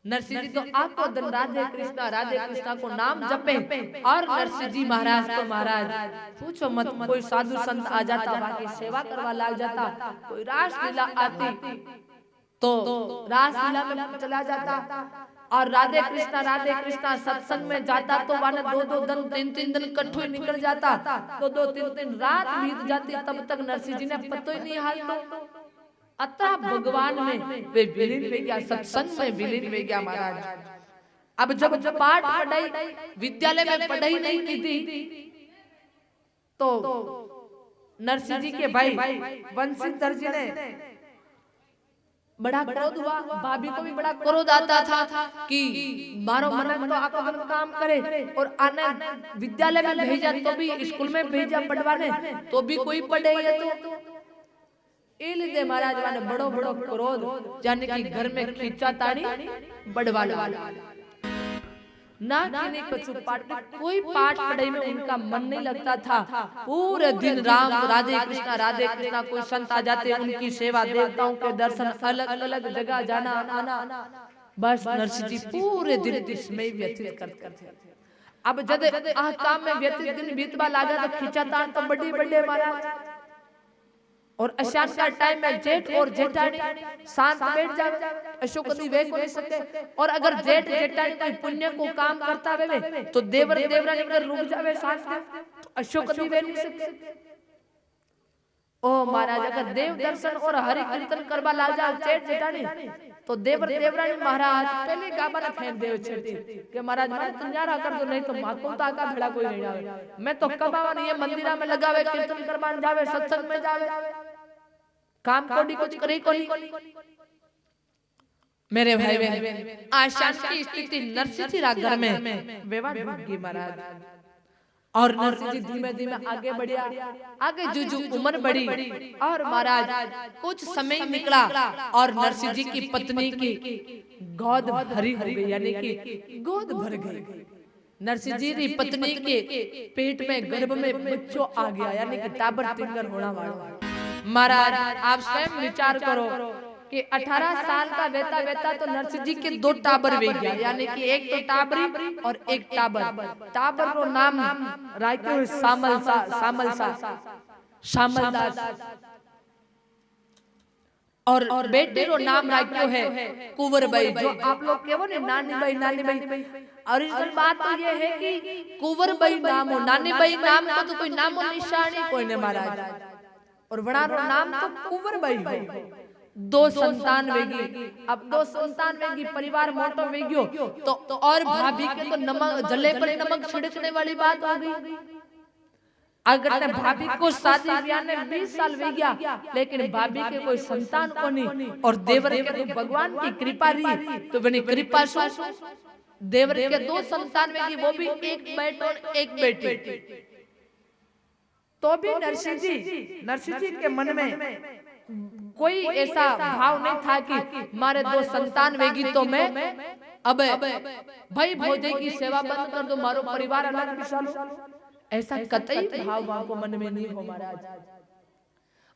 नरसिंह जी तो आपको धन राधे कृष्णा को नाम जपे। और नरसिंह जी महाराज तो महाराज पूछो मत, कोई साधु संत आ जाता, बाकी सेवा करवा लग जाता, कोई रासलीला आती तो रासलीला में चला जाता, और राधे कृष्णा सत्संग में जाता तो वहां 2-2 दिन 3-3 दिन कठोर निकल जाता, तो 2-3 रात बीत जाती, तब तक नरसिंह जी ने पतो ही नहीं हाल तो अतः भगवान में वे विलीन हो गया, सत्संग में विलीन हो गया महाराज। अब जब पाठ पढ़ाई विद्यालय में पढ़ाई नहीं की थी तो नरसिंह जी के भाई वंशीधर जी ने बड़ा क्रोध हुआ। भाभी को भी बड़ा क्रोध आता था कि मारो मनक तो आको दिन काम करे, और आने विद्यालय में भेजा तो भी, स्कूल में भेजा पढ़वाने तो भी कोई पढ़े है तो इलिदे महाराज ने बड़ो बड़ो क्रोध, जाने की घर में खींचा ताड़ी बढ़वा ना किने कछु पाठ, कोई पाठ पढ़ाई में उनका मन नहीं लगता था। पूरे दिन राम राधे कृष्णा कोई संत आ जाते, उनकी सेवा, देवताओं के दर्शन, अलग अलग जगह जाना आना, बस नरसिंह जी पूरे दिन इसमें व्यतीत करते थे। अब जब काम में व्यतीत दिन बीतवा लगा तो खींचातान तो बड़े बड़े महाराज, और अशान का टाइम में जेठ और जेठानी शांत बैठ जावे, अशोक कभी वे को नहीं सके। और अगर जेठ जेठानी कोई पुण्य को काम करता वे तो देवर देवरानी अगर रुक जावे शांत तो अशोक कभी वे नहीं सके। ओ महाराज अगर देव दर्शन और हरि कीर्तन करवा ला जाओ जेठ जेठानी तो देवर देवरानी महाराज पहले गाबा फेंक देव छेती कि महाराज मारे तंजारा कर दो, नहीं तो माको ताका भेड़ा कोई नहीं आवे, मैं तो कबावा नहीं है मंदिरा में लगावे, कीर्तन करवान जावे, सत्संग में जावे, काम कोडी कुछ करे कोनी। मेरे भाई बहन आशान की स्थिति नरसिंह जी घर में विवाद होगी महाराज। और नरसिंह जी धीमे धीमे आगे बढ़िया, आगे जो उम्र बढ़ी और महाराज कुछ समय निकला और नरसिंह जी की पत्नी की गोद भरी हो गई, यानी कि गोद भर गई। नरसिंह जी की पत्नी के पेट में गर्भ में बच्चों आ गया, यानी कि टाबर टिंगर होना वाला। महाराज आप स्वयं विचार करो कि 18 साल का बेटा बेटा तो नरसिंह जी के 2 टाबर वे गया, यानी कि एक तो टाबरी और एक टाबर। टाबर को नाम राख्यो शामलदास और बेटे रो नाम राख्यो है कुंवरबाई, जो आप लोग केवो ने नानी बाई। ओरिजिनल बात तो ये है कि कुंवरबाई नाम हो, नानी बाई नाम को तो कोई नामो निशानी कोई ने महाराज, और बड़ा रो नाम तो कुंवरबाई हो। 2 संतान वेगी, अब 2 संतान वेगी, परिवार मोटो वेगियो तो और भाभी के तो नमक जले पर नमक छिड़कने वाली बात हो गई। अगर भाभी को शादी ब्याह ने 20 साल वे गया, लेकिन भाभी के कोई संतान को नहीं, और देवर के तो भगवान की कृपा रही तो बनी कृपा से देवर के 2 संतान वेगी, वो भी एक बेटा और एक बेटी। तो भी नरसिंह जी के मन में कोई ऐसा भाव नहीं था कि मारे 2 संतान वेगी तो मैं अब भाई भोजे की सेवा बंद कर दो, मारो परिवार अलग पिछालो, ऐसा कतई भाव वहां को मन में नहीं हो महाराज।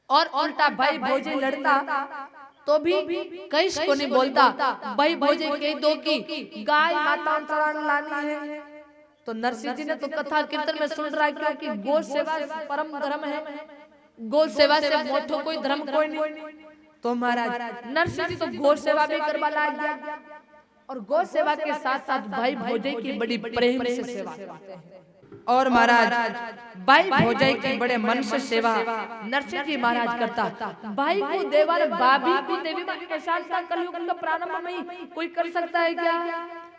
और उल्टा भाई भोजे लड़ता तो भी कहीं को नहीं बोलता, भाई भोजे कह दो कि गाय माता चरान लानी है। तो नरसिंह जी ने तो कथा कीर्तन में सुन रहा है क्योंकि गौ सेवा परम धर्म है, गौ सेवा से मोटो कोई धर्म कोई नहीं। तो महाराज नरसिंह जी तो गौ सेवा भी करवा लग गया, और गौ सेवा के साथ साथ भाई भोजे की बड़ी प्रेम से सेवा करते हैं। और महाराज भाई भोजे की बड़े मन से सेवा नरसिंह जी महाराज करता। भाई को देवाल भाभी को देवी मां के साथ साथ कलयुग का प्रारंभ में कोई कर सकता है क्या?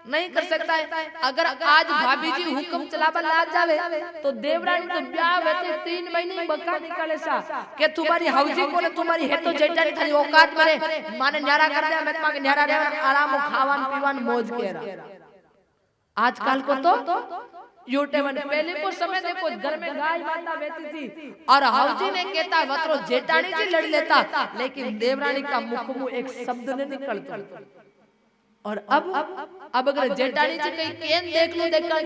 नहीं कर सकता है। अगर आज भाभी जी हुक्म चलावा लाग जावे तो देवरानी तो ब्याह होते 3 महीने बका निकाले सा के तुम्हारी हौजी को ने तुम्हारी है तो जेठानी थारी औकात मरे माने न्यारा कर दे, मैं तुम्हारे न्यारा रे आराम खावान पीवान मौज केरा। आजकल को तो यूट्यूब में पहले को समय देखो घर में गाय माता बैठी थी और हाउजी ने कहता वत्रो जेठानी जी लड़ लेता, लेकिन देवरानी का मुख मुंह एक शब्द नहीं निकलता। और अब अगर जेठानी जी कहीं केन देख लो देखा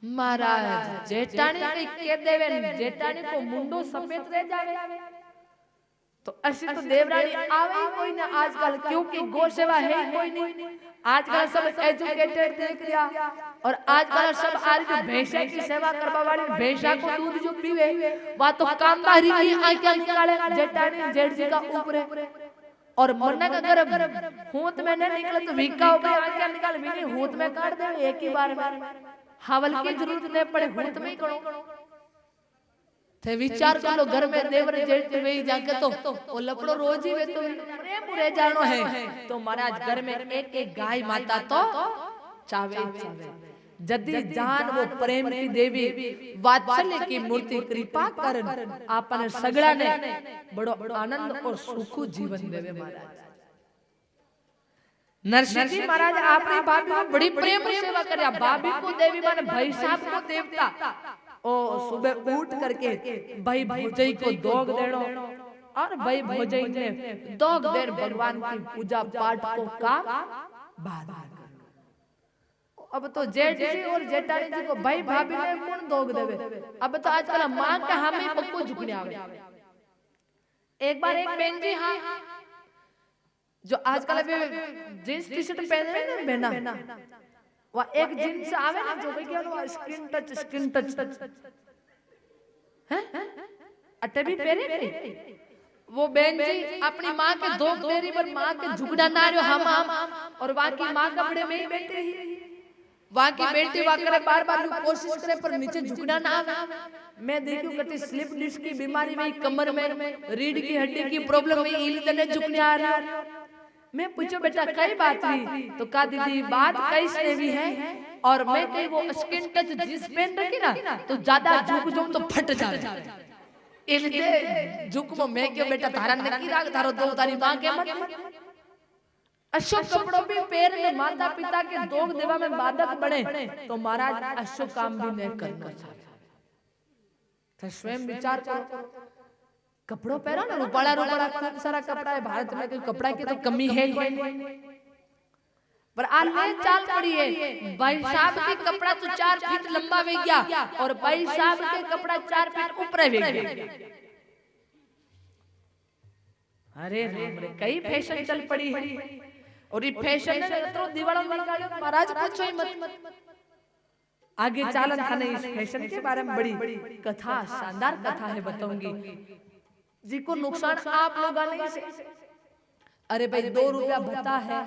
महाराज जेठानी कहीं कह देवे जेठानी को मुंडो सफेद रह जावे तो ऐसे तो देवरानी आवे ही कोई ना आजकल, क्योंकि गौ सेवा है कोई नहीं। आजकल सब एजुकेटेड देख लिया और आजकल सब आज जो भैंसा की सेवा करवा वाली भैंसा को दूध जो पीवे वह तो कामदारी की आंखें निकाले जेठानी जेठ जी का ऊपर। और मरना का अगर होत में न निकले तो भिक्का हो गई आंखें निकाल भी नहीं होत में काट दे एक ही बार में, हवल की जरूरत नहीं पड़े होत में ही करो। थे विचार कर लो घर में देवर जेठ वे जाके तो वो लपड़ो रोज ही वे तो प्रेम रह जानो है तो महाराज घर में एक एक गाय माता तो चावे जदी जान वो प्रेम की देवी वात्सल्य की मूर्ति कृपा कर आपन सगड़ा ने बड़ो आनंद और सुख जीवन देवे महाराज। नरसिंह जी महाराज आपने भाभी को बड़ी प्रेम सेवा करया, भाभी को देवी माने भाई साहब को देवता। ओ सुबह उठ करके भाई भौजाई को दोग देनो और भाई भौजाई ने दोग देर भगवान की पूजा पाठ को काम बाद। अब तो जेठ जी और जेठानी जी को भाई भाभी ने कौन दोग देवे, अब तो आजकल मां के हम ही पक्को झुकने आवे। एक बार एक बहन जी हाँ जो आजकल जींस टी शर्ट पहन रहे हैं ना बहना, वह एक जींस आवे ना जो क्या वो स्किन टच हैं अटे भी पहने वो बहन जी अपनी माँ के दो देरी पर माँ के झुकना ना रहो हम और वहाँ की माँ कपड़े में ही बैठे ही वहाँ की बेटी वहाँ करे बार बार कोशिश करे पर नीचे झुकना ना आवे। मैं देखूं कटी स्लिप डिस्क की बीमारी में कमर में रीढ़ की हड्डी की प्रॉब्लम में इली तने झुकने आ रहा। मैं पूछो बेटा कई बात हुई तो कहा दीदी बात कई से भी है और मैं कहीं वो स्किन टच जींस पहन रखी ना तो ज्यादा झुक जाऊं तो फट जाए इलदे झुक मैं क्यों बेटा धारा नकी राग धारो दो तारी मां के मत अशोक कपड़ों भी पैर में माता पिता के दोग देवा में बाधक बने तो महाराज अशोक काम भी नहीं करना चाहिए। स्वयं विचार करो कपड़ों पहना ना रूपाला रूपाला खूब सारा कपड़ा है भारत में, कोई कपड़ा की तो कमी है पर आज चाल पड़ी है भाई साहब के कपड़ा तो 4 फीट लंबा हो गया और भाई साहब के कपड़ा 4 फीट ऊपर हो गया। अरे राम रे कई फैशन चल पड़ी है और ये फैशन ने तो दीवारों में निकालो महाराज पूछो ही मत। आगे चालन था नहीं इस फैशन के बारे में बड़ी कथा शानदार कथा है बताऊंगी जिसको नुकसान आप लोग नहीं से। अरे भाई 2 रुपया भत्ता है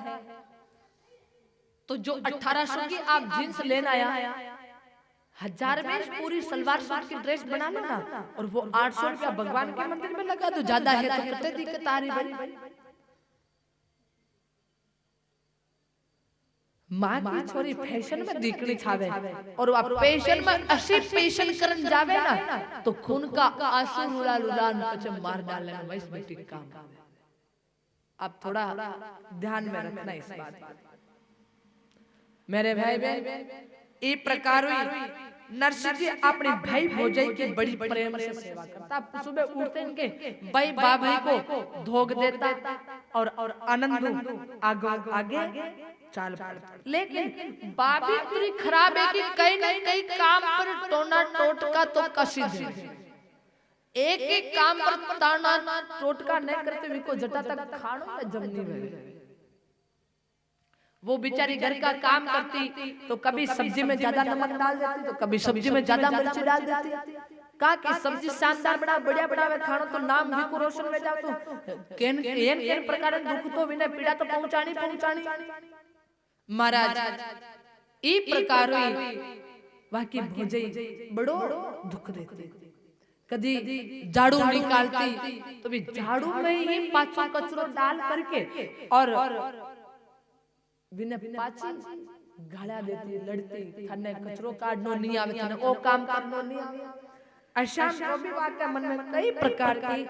तो जो 1800 की आप जींस लेना आया 1000 में पूरी सलवार सूट की ड्रेस बना लो ना और वो 800 रुपया भगवान के मंदिर में लगा दो ज्यादा है तो कितने दिक्कत आ रही भाई। माँ की छोरी फैशन में दिखनी छावे और आप फैशन में ऐसी फैशन करन जावे ना तो खून का आंसू रुला रुला कुछ मार डालने में इस बेटी काम। आप थोड़ा ध्यान में रखना इस बात को मेरे भाई बहन। इस प्रकार हुई नरसिंह जी अपने भाई भौजाई की बड़ी प्रेम से सेवा करता। सुबह उठते इनके भाई बाबा को धोग देता और आनंद आगे चाल पड़ता। लेकिन बाबी इतनी खराब है कि कहीं न कहीं काम पर टोना टोटका तो कसी दे एक एक काम पर ताना टोटका नहीं करते हुए को जटा तक खानो में जमनी में वो बेचारी घर का काम करती तो कभी सब्जी में ज्यादा नमक डाल देती तो कभी सब्जी में ज्यादा मिर्च डाल देती। का कि सब्जी शानदार बड़ा बढ़िया बनावे खानो तो नाम भी को रोशन में जाओ तो केन प्रकार दुख तो विनय पीड़ा तो पहुंचानी महाराज। ई प्रकार हुई बाकी भौजाई बड़ो दुख देती। कदी झाड़ू निकालती तो भी झाड़ू में ही पाछो कचरो डाल करके और विनय पाछी गाला देती लड़ती थाने कचरो काटनो नहीं आवे थाने ओ काम करनो नहीं आवे। अशाम को भी वाक्य मन में कई प्रकार की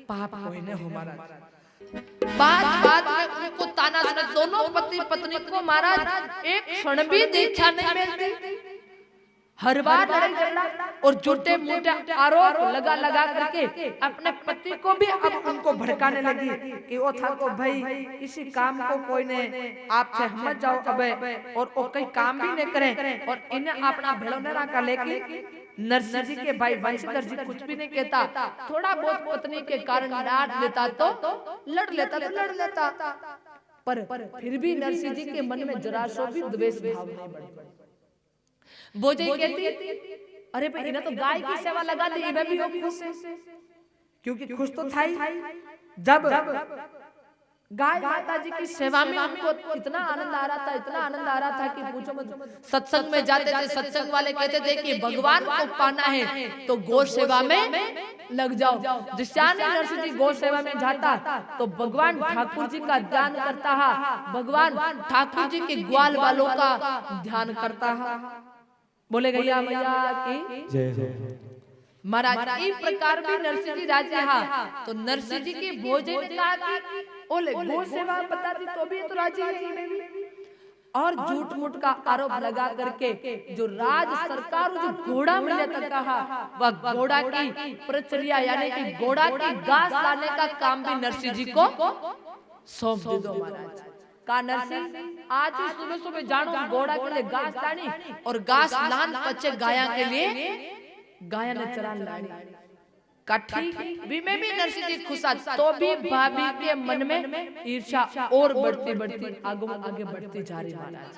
पाप होने हो महाराज। बात में उनको ताना दाना सुने। दोनों पति पत्नी को महाराज एक क्षण भी देखा नहीं मिलती। हर बार लड़ाई झगड़ा और झूठे मूठे आरोप लगा लगा करके अपने पति को भी अब उनको भड़काने लगी कि वो था को भाई इसी काम को कोई ने आपसे हम जाओ अब और वो कई काम भी नहीं करें और इन्हें अपना भेड़ोनेरा का लेके नरसिंह जी के भाई वंशीधर जी कुछ भी नहीं कहता। थोड़ा बहुत पत्नी के कारण डांट लेता तो लड़ लेता पर फिर भी नरसिंह जी के मन में जरा सो भी द्वेष भाव नहीं बढ़ा। भोजई कहती अरे भाई इन्हें तो गाय की सेवा लगा दी, मैं भी खुश है क्योंकि खुश तो था ही जब गाय माता जी की सेवा में हमको इतना आनंद आ रहा था कि पूछो मत। सत्संग में जाते थे, सत्संग वाले कहते थे कि भगवान को पाना है तो गौ सेवा में लग जाओ। जिस्याने नरसिंह जी गौ सेवा में जाता तो भगवान ठाकुर जी का ध्यान करता है, भगवान ठाकुर जी के ग्वाल वालों का ध्यान करता है। बोले गैया मैया की जय हो। महाराज इस प्रकार भी नरसिंह जी राजा हा तो नरसिंह जी की भोजन ने कहा कि ओले गौ सेवा बता दी तो भी तो राजी है और झूठ मूठ का आरोप लगा करके जो राज सरकार जो घोड़ा मिले तक कहा वह घोड़ा की प्रक्रिया यानी कि घोड़ा की घास लाने का काम भी नरसिंह जी को सौंप दे दो महाराज। का नरसिंह आज ही सुबह सुबह जानो घोड़ा के लिए घास लानी और घास लान पचे गाया के लिए गाया ने चरान लानी कठी भी में भी नरसिंह जी खुशा तो भी भाभी के मन में ईर्ष्या और बढ़ती आगे बढ़ती जा रही महाराज।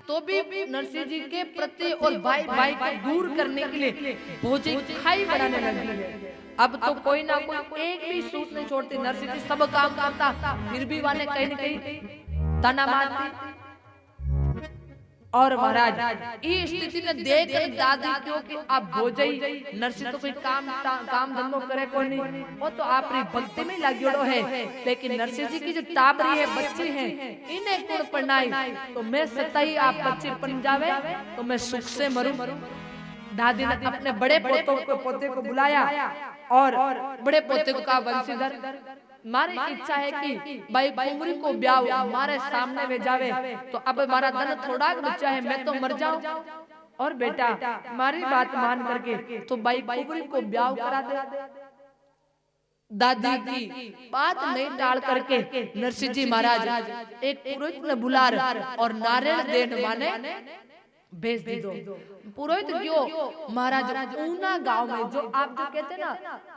तो भी नरसिंह जी के प्रति और भाई को दूर करने के लिए भोजन खाई बनाने लगी है। अब तो कोई ना कोई एक भी सूट नहीं छोड़ती, नरसिंह जी सब काम करता फिर भी वाले कहीं न कहीं ताना मारती। और महाराज इस स्थिति में देख दादी क्योंकि आप भोजई नरसिंह तो कोई काम धंधो करे कोई नहीं, वो तो आपरी भक्ति में लग्योड़ो है। लेकिन नरसिंह जी की जो टाबरी है बच्ची है इन्हें गुण पढ़नाई तो मैं सताई आप बच्चे बन जावे तो मैं सुख से मरूं। दादी ने अपने बड़े पोते को बुलाया और बड़े पोते को कहा वंशीधर मारे इच्छा है कि भाई कुंवरी को ब्याह हमारे सामने में जावे तो अब हमारा धन थोड़ा बच्चा है मैं तो मर जाऊं और बेटा हमारी बात मान करके तो भाई कुंवरी को ब्याह करा दे। दादी की बात नहीं टाल करके नरसिंह जी महाराज एक पुरोहित ने बुला और नारियल देने माने भेज दी दो। पुरोहित क्यों महाराज ऊना गांव में जो आप जो कहते ना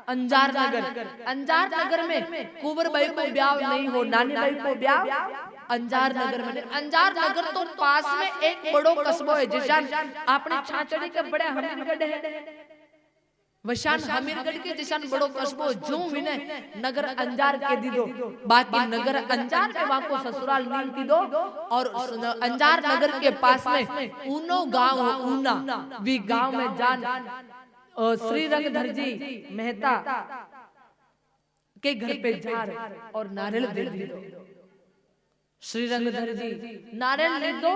अंजार नगर में कुंवर भाई को ब्याह नहीं हो, नानी भाई को ब्याह अंजार नगर में। अंजार नगर तो पास में एक बड़ो कस्बो है जिसान आपने छाछड़ी के बड़े हमीरगढ़ है वशान हमीरगढ़ के जिसान बड़ो कस्बो जो विनय नगर अंजार के दी दो। बाकी नगर अंजार में वहां को ससुराल नीम की दो और अंजार नगर के पास में ऊनो गांव ऊना भी गांव में जान श्री रंगधर जी मेहता के घर पे जा और नारियल दे दो। श्री रंगधर जी नारियल ले दो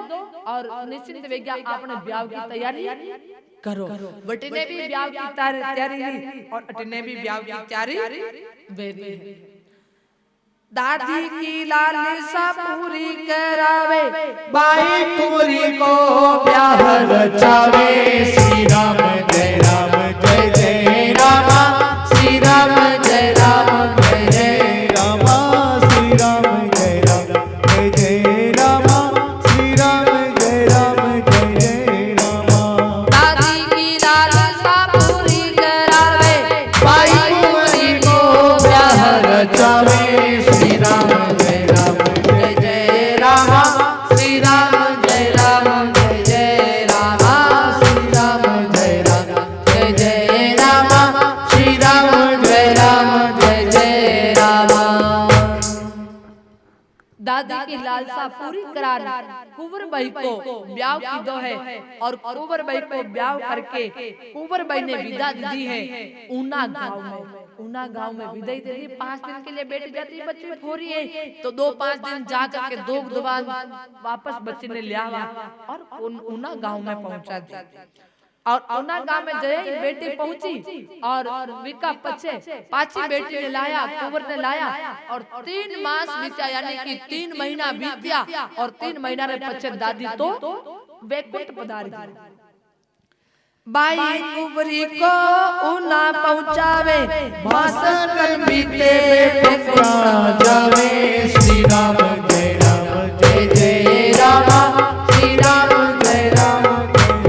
और निश्चिंत वेग्या आपने ब्याह की तैयारी करो। बटने भी ब्याह की तैयारी और अटने भी ब्याह की तैयारी वेदी है। दादी की लालसा पूरी करावे बाई कुंवरी को ब्याह रचावे। श्री राम जय राम जय जय रामा श्री राम जय राम जय जय रामा श्री राम जय राम जय जय रामा श्री राम जय राम जय जय रामा। दादी की लालसा पूरी करावे बाई कुंवरी को ब्याह रचावे। श्री राम जय राम जय जय रामा श्री राम जय राम जय जय रामा श्री राम जय राम जय जय रामा श्री राम जय राम जय जय रामा। दादी की लालसा पूरी करा कुंवर भाई को ब्याह की दो है और कुंवर भाई को ब्याह करके कुंवर भाई ने विदा दी है ऊना गांव में। ऊना गांव में विदाई दे दी, 5 दिन के लिए बैठ जाती है बच्ची थोड़ी है तो 2-5 दिन जा करके 2 दबान वापस बच्चे ने लिया और ऊना गांव में पहुंचा दिया। और उना गांव में जय बेटी पहुंची और विका पछे पाची बेटी ने लाया, कुंवर ने लाया और 3 मास बीत्या, यानी कि 3 महीना बीत्या और 3 महीना रे पछे दादी तो वैकुंठ पधारी। बाई कुंवरी को उना पहुंचावे, मासन बीते वैकुंठ जावे। श्री राम जय जय रामा, श्री राम जय राम जय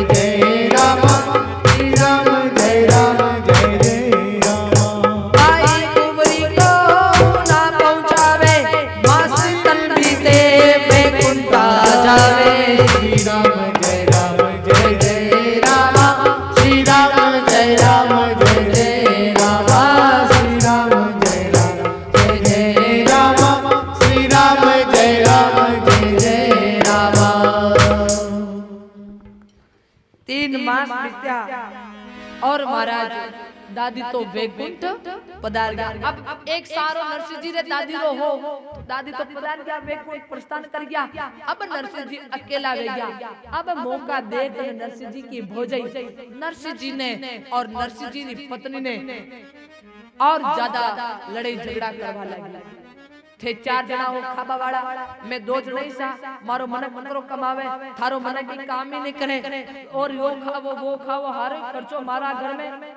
जय रामा, श्री राम जय जय रामा। बाई कुंवरी को ना पहुंचावे, मासन बीते वैकुंठ जावे। श्री राम जय जय रामा, श्री राम जय जय रामा, श्री राम जय जय रामा, श्री राम जय जय रामा। 3 मास बीत्या और महाराज दादी तो वैकुंठ पधार गया। अब एक सारो नरसिंह जी रे दादी रो हो, दादी तो पधार गया, वैकुंठ प्रस्थान कर गया। अब नरसिंह जी अकेला रह गया। अब मौका देख नरसिंह जी की भोजई, नरसिंह जी ने और नरसिंह जी की पत्नी ने और ज्यादा लड़ाई झगड़ा करवा लगी। थे 4 जना हो खाबा वाला, मैं 2 जना ही सा, मारो मनक मंत्रो कमावे, थारो मनक की काम ही नहीं करे और यो खावो वो खावो, हर खर्चो मारा घर में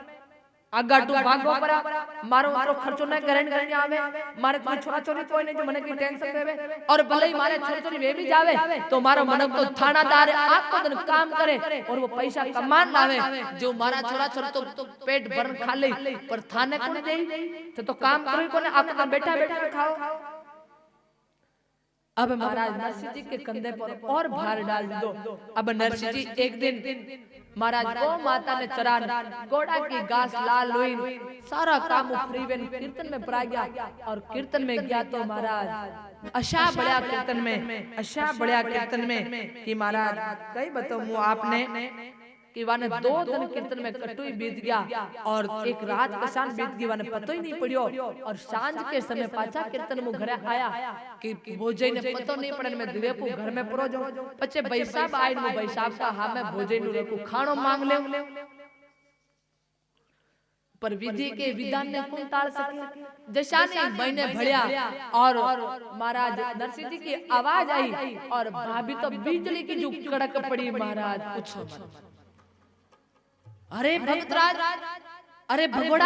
आगा टू भागो परा, मारो मारो खर्चो न करने आवे, मारे कोई छोरा छोरी कोई नहीं जो मनक की टेंशन देवे और भले ही मारे छोरी छोरी वे भी जावे तो मारो मनक तो थानादार आख को दिन काम करे और वो पैसा कमान लावे। जो मारा छोरा छोरी तो पेट भरन खा ले पर थाने को नहीं दे तो काम करो को ने आप बैठा बैठा खाओ। अब महाराज नरसिंह जी के कंधे पर और भार डाल दो। अब नरसिंह जी एक दिन महाराज गौ माता ने चरान, घोड़ा की घास लाल हुई, सारा काम फ्रीवेन कीर्तन में परा गया और कीर्तन में गया तो महाराज अशा बढ़िया कीर्तन में, अशा बढ़िया कीर्तन में कि महाराज कई बताऊं आपने कि वाने 2 दिन कीर्तन में कटुई बीत गया और एक रात कसान बीत गई, वाने पतो ही नहीं पड़ियो और सांझ के समय पाछा कीर्तन में घर आया कि भोजई ने पतो नहीं पड़न में दिवेपु घर में परो जो पछे बैसाब आइन में बैसाब का हा में भोजई नु रखू खाणो मांग ले पर विधि के विधान ने कौन टाल सके। जशाने महीने भड़िया और महाराज नरसिंह जी की आवाज आई और भाभी तो बिजली की जो कड़क पड़ी महाराज पूछो मत। अरे भक्तराज, अरे भगोड़ा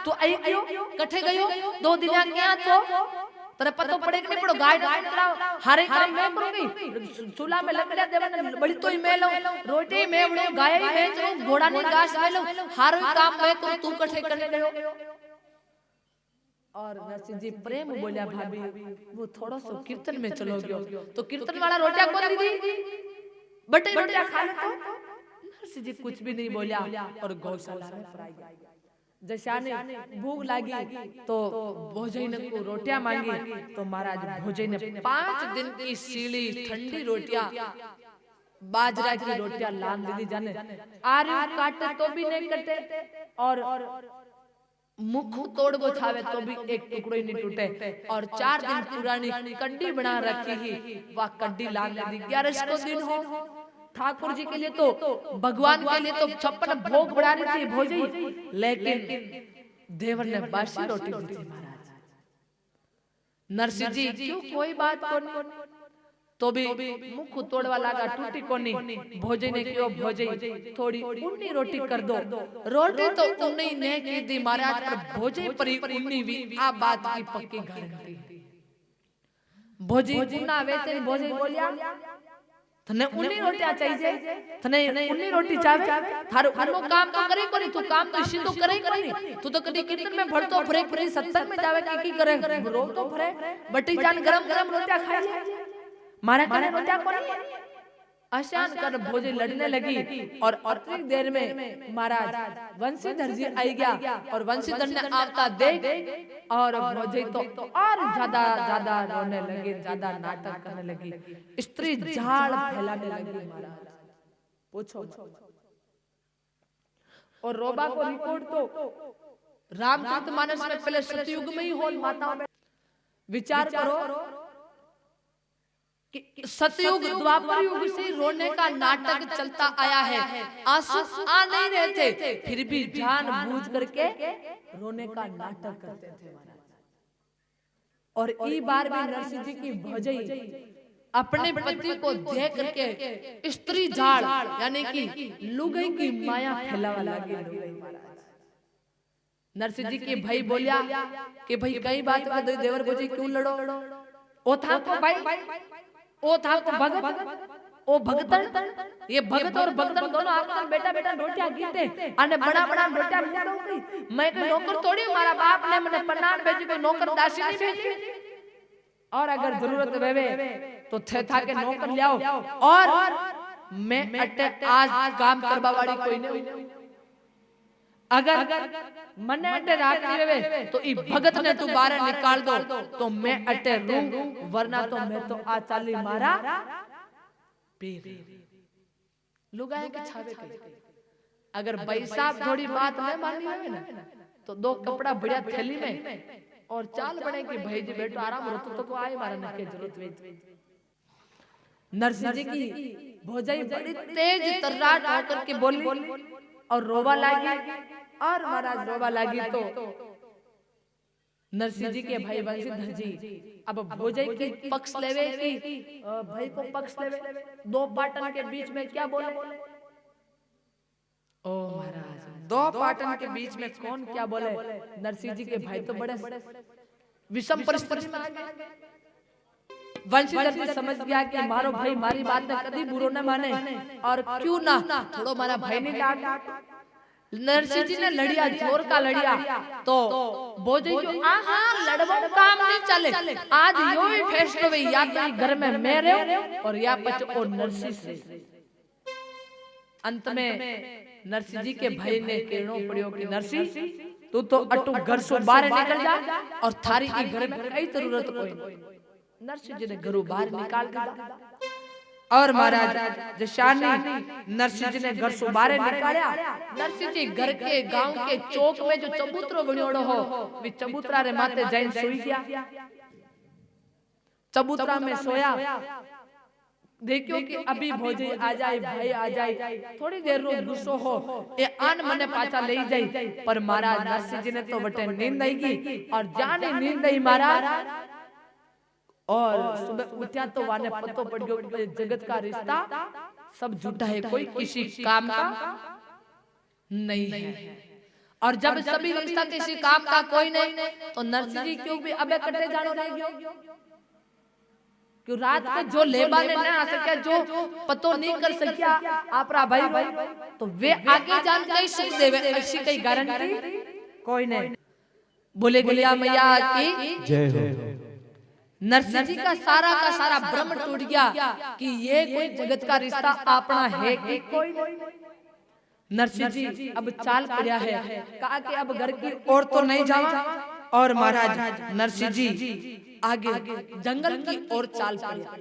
तू आई गयो कठे गयो 2 दिन क्या तो तेरे पतो पड़े कि नहीं पड़ो, गाय ना चलाओ हरे काम मैं करूंगी, चूल्हा में लकड़ियां देवन बड़ी तो ही मैं लो, रोटी मैं बड़ो, गाय ही मैं चलो, घोड़ा ने घास मैं लो, हर काम मैं करूं, तू कठे करने गयो। और नरसिंह जी प्रेम बोलिया भाभी वो थोड़ा सो कीर्तन में चलो गयो तो कीर्तन वाला रोटियां कौन दी बटे रोटियां खा ले तो नरसिंह जी कुछ भी नहीं बोलिया और गौशाला में पराई गया। जशाने भूख लगी तो भोजई ने को रोटियां मांगी तो महाराज भोजई ने 5 दिन की सीली ठंडी रोटियां बाजरा की रोटियां लान दे दी जाने आरे काटे तो भी नहीं कटे और मुख तोड़ वो छावे तो भी एक टुकड़ो ही नहीं टूटे और 4 दिन पुरानी कड्डी बना रखी ही वह कड्डी लान दे दी। 11 को दिन हो ठाकुर जी के लिए तो भगवान के लिए तो 56 भोग बढ़ा रही थी भोजई, लेकिन देवर ने बासी रोटी दी थी महाराज। नरसिंह जी क्यों कोई बात को नहीं तो भी मुख तोड़वा लगा टूटी को नहीं। भोजई ने क्यों भोजई थोड़ी उन्नी रोटी कर दो, रोटी तो उन्नी ने की दी महाराज पर भोजई परी उन्नी भी आ बात की पक्की गारंटी। भोजई उन्ना वेते भोजई बोलिया तने उन्नी रोटियां चाहिए, तने उन्नी रोटी चाहे थारो उन्नो काम तो करे कोनी, तू काम तो इसी तो करे कोनी, तू तो कदी कीर्तन में भरतो भरे भरे सत्संग में जावे की करे रो तो भरे बटी जान गरम गरम रोटियां खाई ले मारे कने रोटियां कोनी। आशान कर भोजई लड़ने लगी और अतिरिक्त देर में महाराज वंशीधर जी आई गया और वंशीधर ने आवता देख और भोजई तो और ज्यादा रोने लगे, ज्यादा नाटक करने लगी, स्त्री झाड़ फैलाने लगी महाराज पूछो। और रोबा को रिकॉर्ड तो रामचरितमानस में पहले सतयुग में ही हो माताओं में विचार करो कि सतयुग द्वापर युग से रोने का नाटक चलता आया है, आंसू आ नहीं रहे थे, फिर भी जानबूझ करके रोने का नाटक करते थे महाराज। और ई बार भी नरसिंह जी की भौजाई अपने पति को देख करके स्त्री झाड़ यानी कि लुगाई की माया फैलावा लगी महाराज। नरसिंह जी के भाई बोलिया कि भाई कई बात को देवर भौजी क्यों लड़ो, ओ था को भाई, ओ था को भगत, ओ भगतन, ये भगत और भगतन दोनों आपस में बेटा बेटा रोटियां गीते आने बड़ा बड़ा रोटियां मुंह गई। मैं कोई नौकर थोड़ी, हमारा बाप ने मने पन्नान भेजी, कोई नौकर दासी नहीं भेजी। और अगर जरूरत वेवे तो थे था के नौकर ले आओ, और मैं अटे आज काम करवा वाली कोई नहीं। अगर मने अटे राखी वेवे तो ई भगत ने तू बाहर निकाल दो तो मैं अटे रूं, वरना तो मैं तो आ चाली मारा पीर। लुगाए के छावे के अगर भाई साहब थोड़ी बात नहीं मानी है ना तो दो कपड़ा बढ़िया थैली में और चाल बने कि भाई जी बेटो आराम रहो तो आए मारा न के जरूरत में। नरसिंह जी की भौजाई बड़ी तेज तर्राट होकर के बोली और रोवा लागी, और महाराज रोवा लागी तो नरसिंह जी के भाई बंशीधर जी अब भौजाई की पक्ष लेवे की भाई को पक्ष लेवे, दो पाटन के बीच में क्या बोले, ओ महाराज दो पाटन के बीच में कौन क्या बोले। नरसिंह जी के भाई तो बड़े विषम परिस्थिति में आ गए। बंशीधर जी समझ गया कि मारो भाई मारी बात ने कभी बुरो न माने, और क्यों ना थोड़ो मारा भाई नहीं डांट। नरसिंह जी ने लड़िया, जोर का लड़िया, तो भौजाई जो आहा लड़वा काम नहीं चले, आज यो ही फैसलो वे या तो घर में मैं रहूं और या बचो नरसिंह से। अंत में नरसिंह जी के भाई ने कहना पड़ियो कि नरसिंह तू तो अटू घर से बाहर निकल जा और थारी की घर में कई जरूरत कोई नहीं। नरसिंह जी ने घरों बाहर निकाल दिया, और महाराज जशानी नरसिंह जी ने घर से बाहर निकाला। नरसिंह जी घर के गांव के चौक में जो चबूतरो बनियोड़ो हो वे चबूतरा रे माथे जाइन सोई गया। चबूतरा में सोया, देखियो कि अभी भौजाई आ जाए, भाई आ जाए, थोड़ी देर रो गुस्सो हो ए आन मने पाछा ले जाए। पर महाराज नरसिंह जी ने तो बटे नींद आई की, और जाने नींद आई महाराज, और सुबह उठा तो वाने पतो पड़ गयो कि जगत का रिश्ता सब झूठा है, कोई किसी काम का नहीं है। और जब सभी रिश्ता किसी काम का कोई नहीं तो नरसिंह जी क्यों भी अबे कटे जानो रह गयो, क्यों रात में जो लेबा ने ना आ सके, जो पतो नहीं कर सकिया आपरा भाई तो वे आगे जान के सुख देवे, ऐसी कोई गारंटी कोई नहीं। बोले गलिया मैया की जय हो। नरसिंह जी का सारा भ्रम टूट गया कि ये कोई जगत का रिश्ता अपना है कि कोई नहीं। नरसिंह जी अब चाल पड़ा है, कहा कि अब घर की ओर तो नहीं जावा, और महाराज नरसिंह जी आगे जंगल की ओर चाल पड़ा।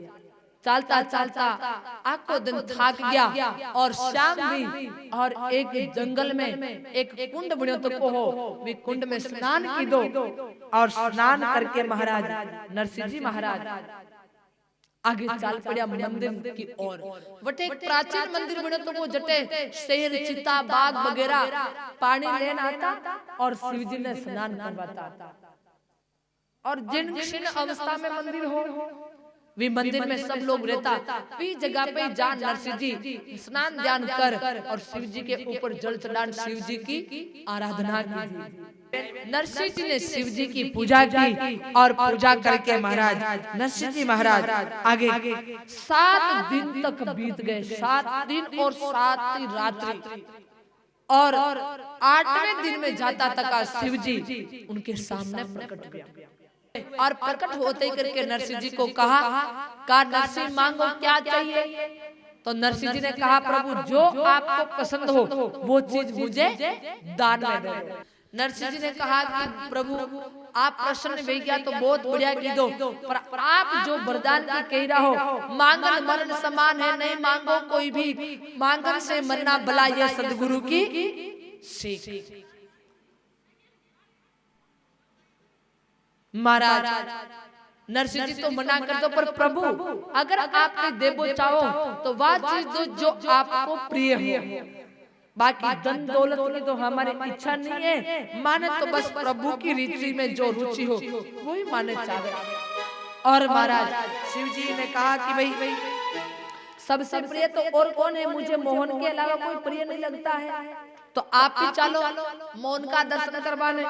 चलता चलता आखो दिन थक गया, और शाम भी, और एक जंगल में एक कुंड बनियो तो को हो, वे कुंड में स्नान की दो, और स्नान करके महाराज नरसिंह जी महाराज आगे चल पड़ा मंदिर की ओर। वटे एक प्राचीन मंदिर बने तो वो जटे शेर चिता बाघ वगैरह पानी लेन आता और शिव जी ने स्नान करवाता। और जिन क्षीण अवस्था में मंदिर हो वे मंदिर में सब लोग रहता, वी जगह पे जान नरसिंह जी स्नान ध्यान कर और शिव जी के ऊपर जल चढ़ान शिव जी की आराधना की। नरसिंह जी ने शिव जी की पूजा की, और पूजा करके महाराज नरसिंह जी महाराज आगे 7 दिन तक बीत गए, 7 दिन और 7 रात्रि, और 8वें दिन में जाता तक शिव जी उनके सामने प्रकट हुआ। और प्रकट होते करके नरसिंह जी को कहा नरसिंह मांगो क्या चाहिए। तो नरसिंह जी ने कहा प्रभु जो आपको पसंद हो वो चीज मुझे दान में दो। नरसिंह जी ने कहा कि प्रभु आप प्रसन्न हो गया तो बहुत बढ़िया की दो, पर आप जो वरदान की कह रहा हो मांगन मरण समान है, नहीं मांगो कोई भी, मांगन से मरना भला, ये सदगुरु की सीख। महाराज नरसिंह जी तो मना कर दो, पर प्रभु अगर आपके देवो चाहो तो वह चीज दो जो आपको प्रिय हो, बाकी धन दौलत की तो हमारी इच्छा नहीं है, माने तो बस प्रभु की रीति में जो रुचि हो वही माने चाहे। और महाराज शिव जी ने कहा कि भाई सबसे प्रिय तो और कौन है, मुझे मोहन के अलावा कोई प्रिय नहीं लगता है, तो आप ही चलो मोहन का दर्शन करवाने।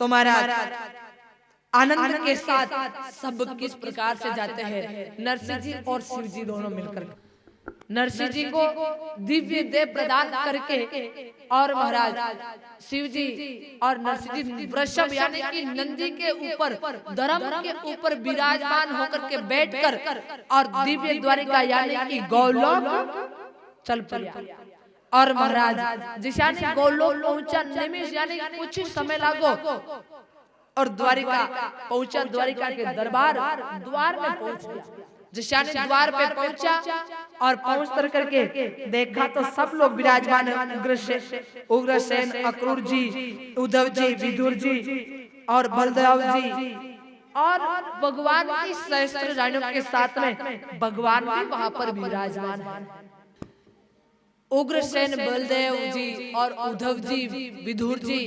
तो महाराज आनंद के साथ सब किस प्रकार से जाते हैं, नरसिंह जी और शिव जी दोनों मिलकर नरसिंह जी को दिव्य देह प्रदान करके, और महाराज शिव जी और नरसिंह जी वृषभ यानी कि नंदी के ऊपर धर्म के ऊपर विराजमान होकर के बैठकर और दिव्य द्वारिका यानी कि गौलोक चल पड़ा। और महाराज जिस यानी गौलोक पहुंचा निमिष यानी कुछ ही समय लागो और द्वारिका पहुंचा, द्वारिका के दरबार द्वार में पहुंच गया। जिशानी द्वार पे पहुंचा और पहुंच कर करके देखा तो सब लोग विराजमान है, उग्रसेन, अक्रूर जी, उद्धव जी, विदुर जी और बलदेव जी, और भगवान की सहस्त्र रानियों के साथ में भगवान भी वहां पर विराजमान है। उग्रसेन, बलदेव जी और उद्धव जी, विदुर जी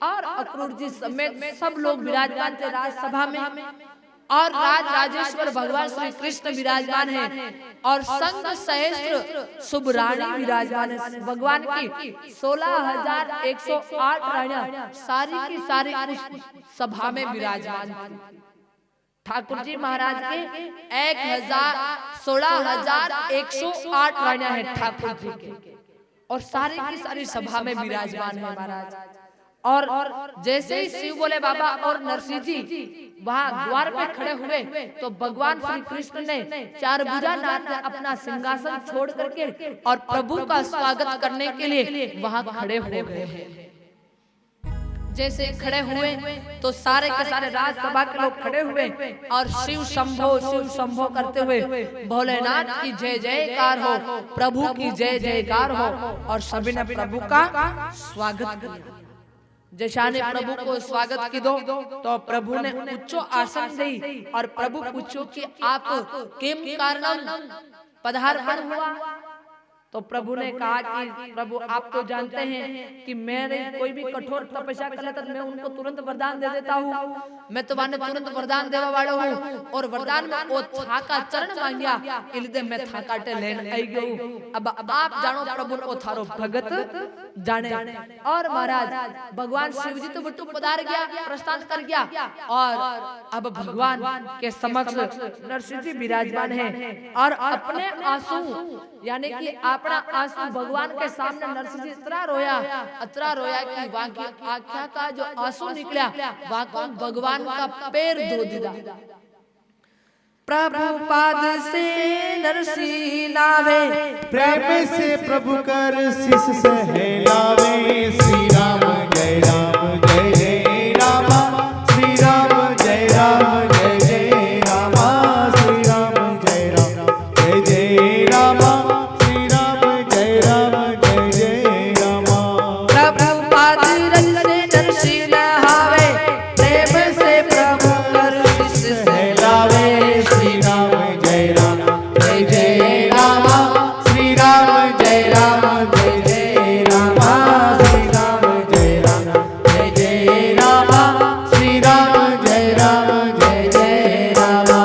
और अक्रूर जी समेत सब लोग विराजमान थे राजसभा में। और राज राजेश्वर भगवान श्री कृष्ण विराजमान है और संग सहस्त्र शुभ रानी विराजमान है। भगवान की 16,108 रानियां सारी की सारी उस सभा में विराजमान थी। ठाकुर जी महाराज के 16,108 रानियां हैं ठाकुर जी के, और सारी की सारी सभा में विराजमान है महाराज। और जैसे ही शिव बोले बाबा और नरसिंह जी वहां द्वार पे खड़े हुए तो भगवान श्री कृष्ण ने चार भुजा नाथ अपना सिंहासन छोड़ करके और प्रभु का स्वागत करने के लिए वहां खड़े हो गए। जैसे खड़े हुए तो सारे के सारे राजसभा के लोग खड़े हुए और शिव शंभो करते हुए भोलेनाथ की जय जयकार हो, प्रभु की जय जयकार हो, और सभी ने प्रभु का स्वागत किया। जैसा ने प्रभु को स्वागत की दो तो प्रभु ने उच्च आसन दी और प्रभु पूछो कि आप किम कारणम पधार्पण हुआ। तो प्रभु ने कहा कि प्रभु आप तो जानते हैं कि मैंने कोई भी कठोर तपस्या कर लेता मैं उनको तुरंत वरदान दे देता हूँ, मैं तो माने तुरंत वरदान देवा वाला हूँ, और वरदान में वो थाका चरण मांगिया इसलिए मैं थाकाटे लेने आई गई। अब आप जानो प्रभु को थारो भगत जाने। और महाराज भगवान शिव जी तो बटू पधार गया, प्रस्थान कर गया, और अब भगवान के समक्ष नरसिंह जी विराजमान है और अपने आंसू यानी कि अपना आंसू भगवान के सामने नरसिंह जी इतना रोया कि वहां की आँखों का जो आंसू निकला वहां को भगवान का पैर धो दिया। प्रभु पाद से नरसिंह लावे, प्रेम से प्रभु कर शीस सहलावे। श्री राम जय राम जय जय रामा, श्री राम जय राम जय जय रामा, श्री राम जय राम जय जय रामा, श्री राम जय राम जय जय रामा। प्रभु पाद रज से नरसिंह लहावे, प्रेम से प्रभु कर शीस सहलावे। श्री राम जय जय रामा, श्री राम जय जय रामा, श्री राम जय जय रामा, श्री राम जय जय रामा।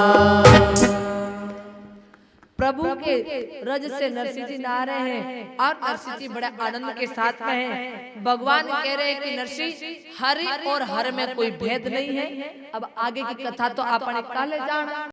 प्रभु के रज से नरसिंह जी नहा रहे हैं और नरसिंह जी बड़े आनंद के साथ में हैं। भगवान कह रहे हैं कि नरसिंह हरि और हर में कोई भेद नहीं है। अब आगे की कथा तो आपने काले जान।